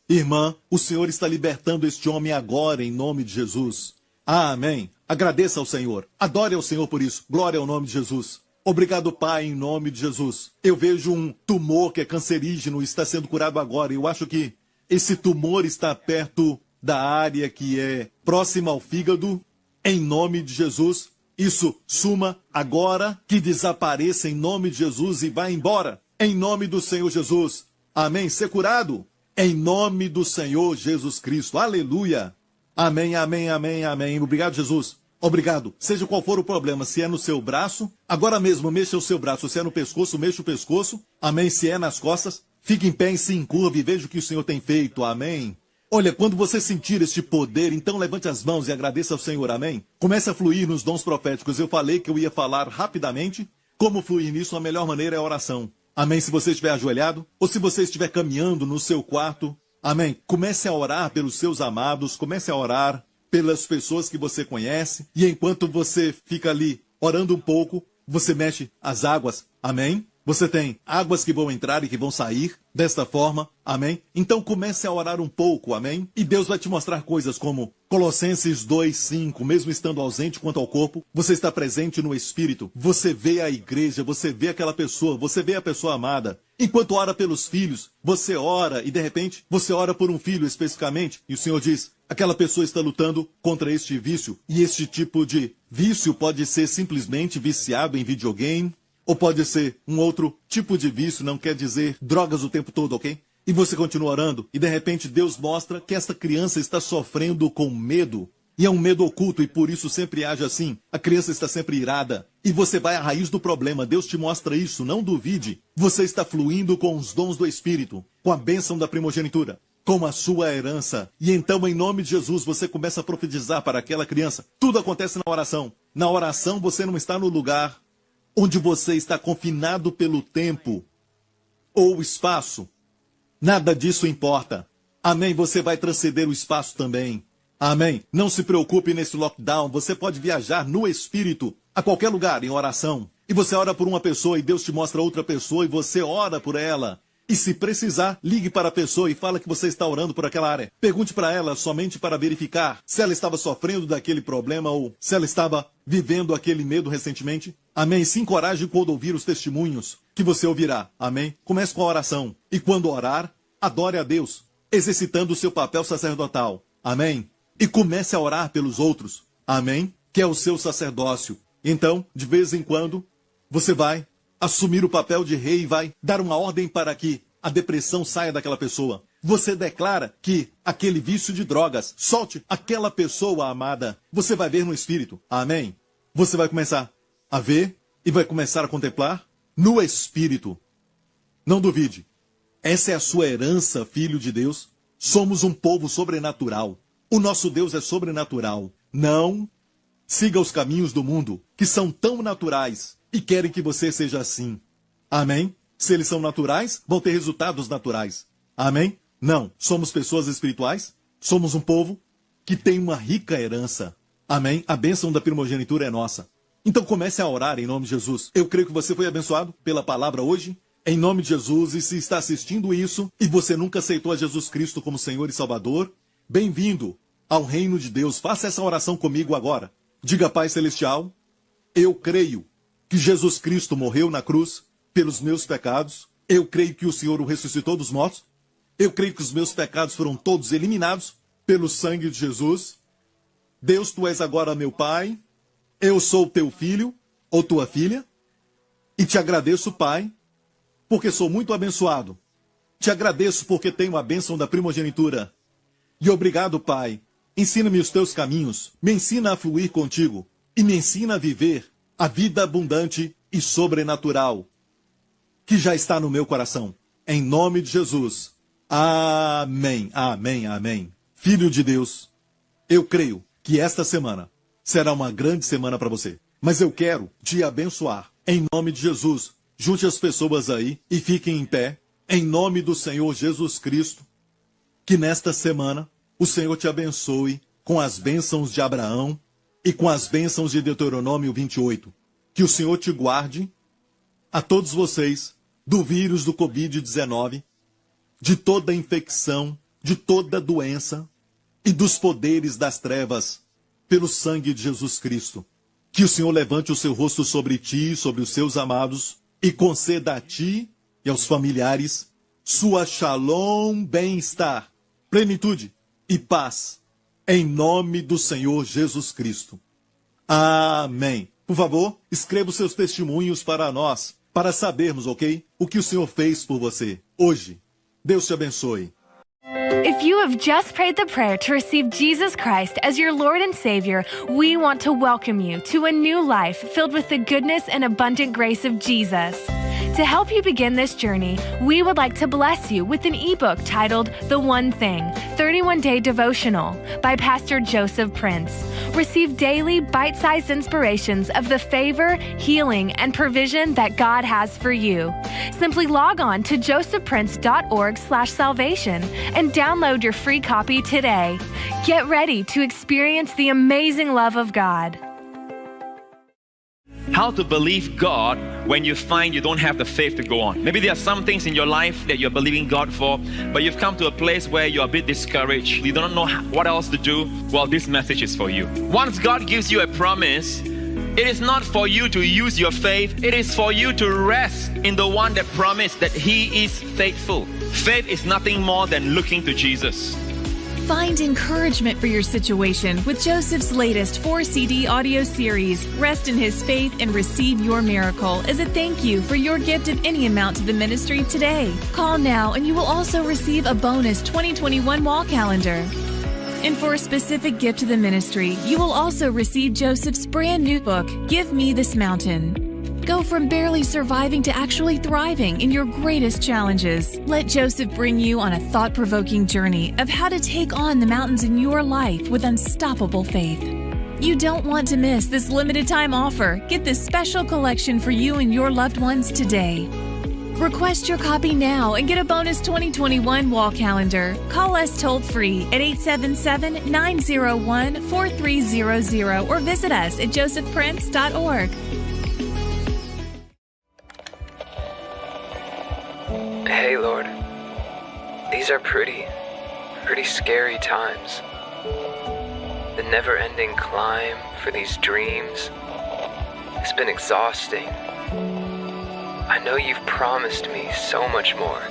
irmã, o Senhor está libertando este homem agora em nome de Jesus. Amém. Agradeça ao Senhor. Adore ao Senhor por isso. Glória ao nome de Jesus. Obrigado, Pai, em nome de Jesus. Eu vejo um tumor que é cancerígeno e está sendo curado agora. Eu acho que esse tumor está perto da área que é próxima ao fígado. Em nome de Jesus, isso suma agora, que desapareça em nome de Jesus e vá embora. Em nome do Senhor Jesus. Amém. Ser curado. Em nome do Senhor Jesus Cristo. Aleluia. Amém, amém, amém, amém. Obrigado, Jesus. Obrigado. Seja qual for o problema, se é no seu braço, agora mesmo mexa o seu braço. Se é no pescoço, mexa o pescoço. Amém. Se é nas costas, fique em pé e se encurve e veja o que o Senhor tem feito. Amém. Olha, quando você sentir este poder, então levante as mãos e agradeça ao Senhor. Amém. Comece a fluir nos dons proféticos. Eu falei que eu ia falar rapidamente. Como fluir nisso? A melhor maneira é a oração. Amém. Se você estiver ajoelhado ou se você estiver caminhando no seu quarto, amém. Comece a orar pelos seus amados, comece a orar pelas pessoas que você conhece. E enquanto você fica ali orando um pouco, você mexe as águas. Amém? Você tem águas que vão entrar e que vão sair desta forma. Amém? Então comece a orar um pouco. Amém? E Deus vai te mostrar coisas como Colossenses 2:5. Mesmo estando ausente quanto ao corpo, você está presente no Espírito. Você vê a igreja, você vê aquela pessoa, você vê a pessoa amada. Enquanto ora pelos filhos, você ora e de repente você ora por um filho especificamente. E o Senhor diz: aquela pessoa está lutando contra este vício. E este tipo de vício pode ser simplesmente viciado em videogame. Ou pode ser um outro tipo de vício, não quer dizer drogas o tempo todo, ok? E você continua orando, e de repente Deus mostra que essa criança está sofrendo com medo. E é um medo oculto, e por isso sempre age assim. A criança está sempre irada. E você vai à raiz do problema. Deus te mostra isso, não duvide. Você está fluindo com os dons do Espírito, com a bênção da primogenitura, com a sua herança. E então, em nome de Jesus, você começa a profetizar para aquela criança. Tudo acontece na oração. Na oração, você não está no lugar onde você está confinado pelo tempo ou espaço. Nada disso importa. Amém? Você vai transcender o espaço também. Amém? Não se preocupe nesse lockdown. Você pode viajar no Espírito a qualquer lugar em oração. E você ora por uma pessoa e Deus te mostra outra pessoa e você ora por ela. E se precisar, ligue para a pessoa e fala que você está orando por aquela área. Pergunte para ela somente para verificar se ela estava sofrendo daquele problema ou se ela estava vivendo aquele medo recentemente. Amém? Se encoraje quando ouvir os testemunhos que você ouvirá. Amém? Comece com a oração. E quando orar, adore a Deus, exercitando o seu papel sacerdotal. Amém? E comece a orar pelos outros. Amém? Que é o seu sacerdócio. Então, de vez em quando, você vai assumir o papel de rei e vai dar uma ordem para que a depressão saia daquela pessoa. Você declara que aquele vício de drogas solte aquela pessoa amada. Você vai ver no Espírito. Amém? Você vai começar a ver e vai começar a contemplar no Espírito. Não duvide. Essa é a sua herança, filho de Deus. Somos um povo sobrenatural. O nosso Deus é sobrenatural. Não siga os caminhos do mundo, que são tão naturais e querem que você seja assim. Amém? Se eles são naturais, vão ter resultados naturais. Amém? Não. Somos pessoas espirituais. Somos um povo que tem uma rica herança. Amém? A bênção da primogenitura é nossa. Então comece a orar em nome de Jesus. Eu creio que você foi abençoado pela palavra hoje. Em nome de Jesus. E se está assistindo isso e você nunca aceitou a Jesus Cristo como Senhor e Salvador, bem-vindo ao reino de Deus. Faça essa oração comigo agora. Diga: Pai Celestial, eu creio que Jesus Cristo morreu na cruz pelos meus pecados. Eu creio que o Senhor o ressuscitou dos mortos. Eu creio que os meus pecados foram todos eliminados pelo sangue de Jesus. Deus, Tu és agora meu Pai. Eu sou teu filho ou tua filha. E te agradeço, Pai, porque sou muito abençoado. Te agradeço porque tenho a bênção da primogenitura. E obrigado, Pai. Ensina-me os teus caminhos, me ensina a fluir contigo e me ensina a viver a vida abundante e sobrenatural que já está no meu coração. Em nome de Jesus. Amém, amém, amém. Filho de Deus, eu creio que esta semana será uma grande semana para você. Mas eu quero te abençoar. Em nome de Jesus, junte as pessoas aí e fiquem em pé. Em nome do Senhor Jesus Cristo, que nesta semana o Senhor te abençoe com as bênçãos de Abraão e com as bênçãos de Deuteronômio 28. Que o Senhor te guarde, a todos vocês, do vírus do Covid-19, de toda infecção, de toda doença e dos poderes das trevas, pelo sangue de Jesus Cristo. Que o Senhor levante o seu rosto sobre ti e sobre os seus amados e conceda a ti e aos familiares sua shalom, bem-estar, plenitude e paz, em nome do Senhor Jesus Cristo. Amém. Por favor, escreva os seus testemunhos para nós, para sabermos, ok? O que o Senhor fez por você hoje. Deus te abençoe. If you have just prayed the prayer to receive Jesus Christ as your Lord and Savior, we want to welcome you to a new life filled with the goodness and abundant grace of Jesus. To help you begin this journey, we would like to bless you with an ebook titled The One Thing, 31-Day Devotional by Pastor Joseph Prince. Receive daily bite-sized inspirations of the favor, healing, and provision that God has for you. Simply log on to josephprince.org/salvation and download your free copy today. Get ready to experience the amazing love of God. How to believe God when you find you don't have the faith to go on. Maybe there are some things in your life that you're believing God for, but you've come to a place where you're a bit discouraged. You don't know what else to do. Well, this message is for you. Once God gives you a promise, it is not for you to use your faith. It is for you to rest in the one that promised that He is faithful. Faith is nothing more than looking to Jesus. Find encouragement for your situation with Joseph's latest 4-CD audio series, Rest in His Faith and Receive Your Miracle, as a thank you for your gift of any amount to the ministry today. Call now and you will also receive a bonus 2021 wall calendar. And for a specific gift to the ministry, you will also receive Joseph's brand new book, Give Me This Mountain. Go from barely surviving to actually thriving in your greatest challenges. Let Joseph bring you on a thought-provoking journey of how to take on the mountains in your life with unstoppable faith. You don't want to miss this limited time offer. Get this special collection for you and your loved ones today. Request your copy now and get a bonus 2021 wall calendar. Call us toll-free at 877-901-4300 or visit us at josephprince.org. Hey, Lord. These are pretty scary times. The never-ending climb for these dreams has been exhausting. I know you've promised me so much more.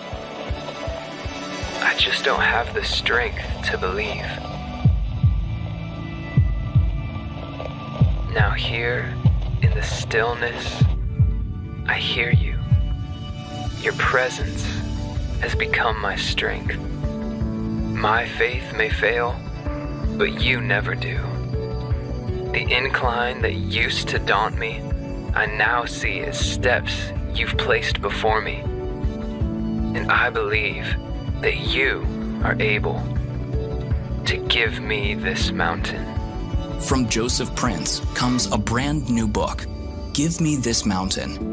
I just don't have the strength to believe. Now here, in the stillness, I hear you. Your presence has become my strength. My faith may fail, but you never do. The incline that used to daunt me, I now see as steps you've placed before me. And I believe that you are able to give me this mountain. From Joseph Prince comes a brand new book, Give Me This Mountain.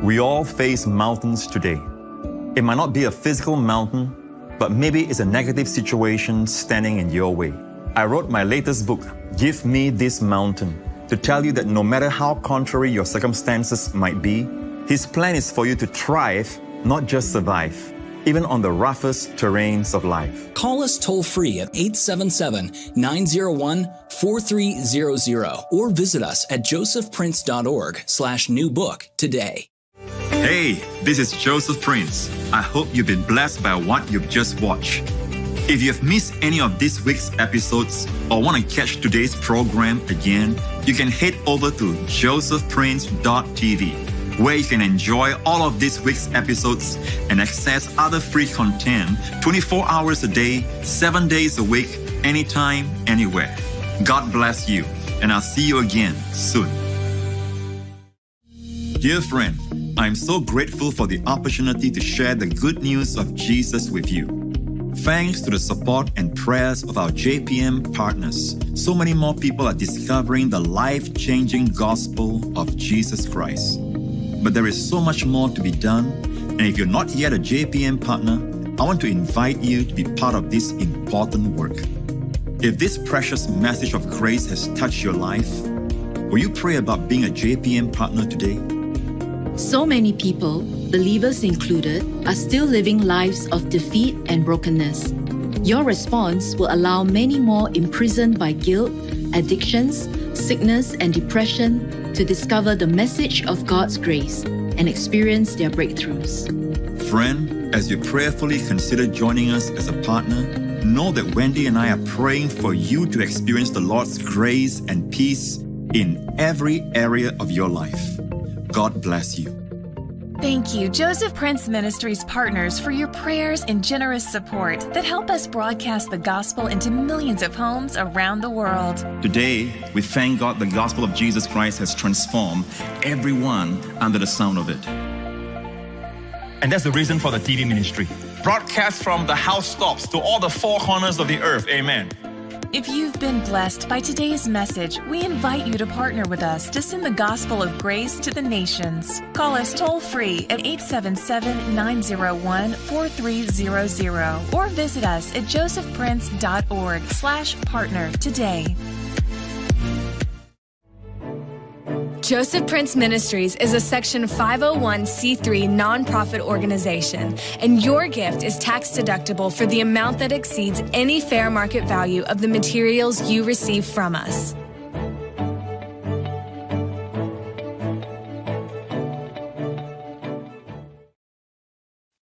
We all face mountains today. It might not be a physical mountain, but maybe it's a negative situation standing in your way. I wrote my latest book, Give Me This Mountain, to tell you that no matter how contrary your circumstances might be, His plan is for you to thrive, not just survive, even on the roughest terrains of life. Call us toll-free at 877-901-4300 or visit us at josephprince.org/new book today. Hey, this is Joseph Prince. I hope you've been blessed by what you've just watched. If you've missed any of this week's episodes or want to catch today's program again, you can head over to josephprince.tv, where you can enjoy all of this week's episodes and access other free content 24 hours a day, 7 days a week, anytime, anywhere. God bless you, and I'll see you again soon. Dear friend, I'm so grateful for the opportunity to share the good news of Jesus with you. Thanks to the support and prayers of our JPM partners, so many more people are discovering the life-changing gospel of Jesus Christ. But there is so much more to be done, and if you're not yet a JPM partner, I want to invite you to be part of this important work. If this precious message of grace has touched your life, will you pray about being a JPM partner today? So many people, believers included, are still living lives of defeat and brokenness. Your response will allow many more imprisoned by guilt, addictions, sickness, and depression to discover the message of God's grace and experience their breakthroughs. Friend, as you prayerfully consider joining us as a partner, know that Wendy and I are praying for you to experience the Lord's grace and peace in every area of your life. God bless you. Thank you, Joseph Prince Ministries partners, for your prayers and generous support that help us broadcast the gospel into millions of homes around the world. Today, we thank God the gospel of Jesus Christ has transformed everyone under the sound of it. And that's the reason for the TV ministry. Broadcast from the housetops to all the four corners of the earth. Amen. If you've been blessed by today's message, we invite you to partner with us to send the gospel of grace to the nations. Call us toll-free at 877-901-4300 or visit us at josephprince.org/partner today. Joseph Prince Ministries is a Section 501c3 nonprofit organization, and your gift is tax deductible for the amount that exceeds any fair market value of the materials you receive from us.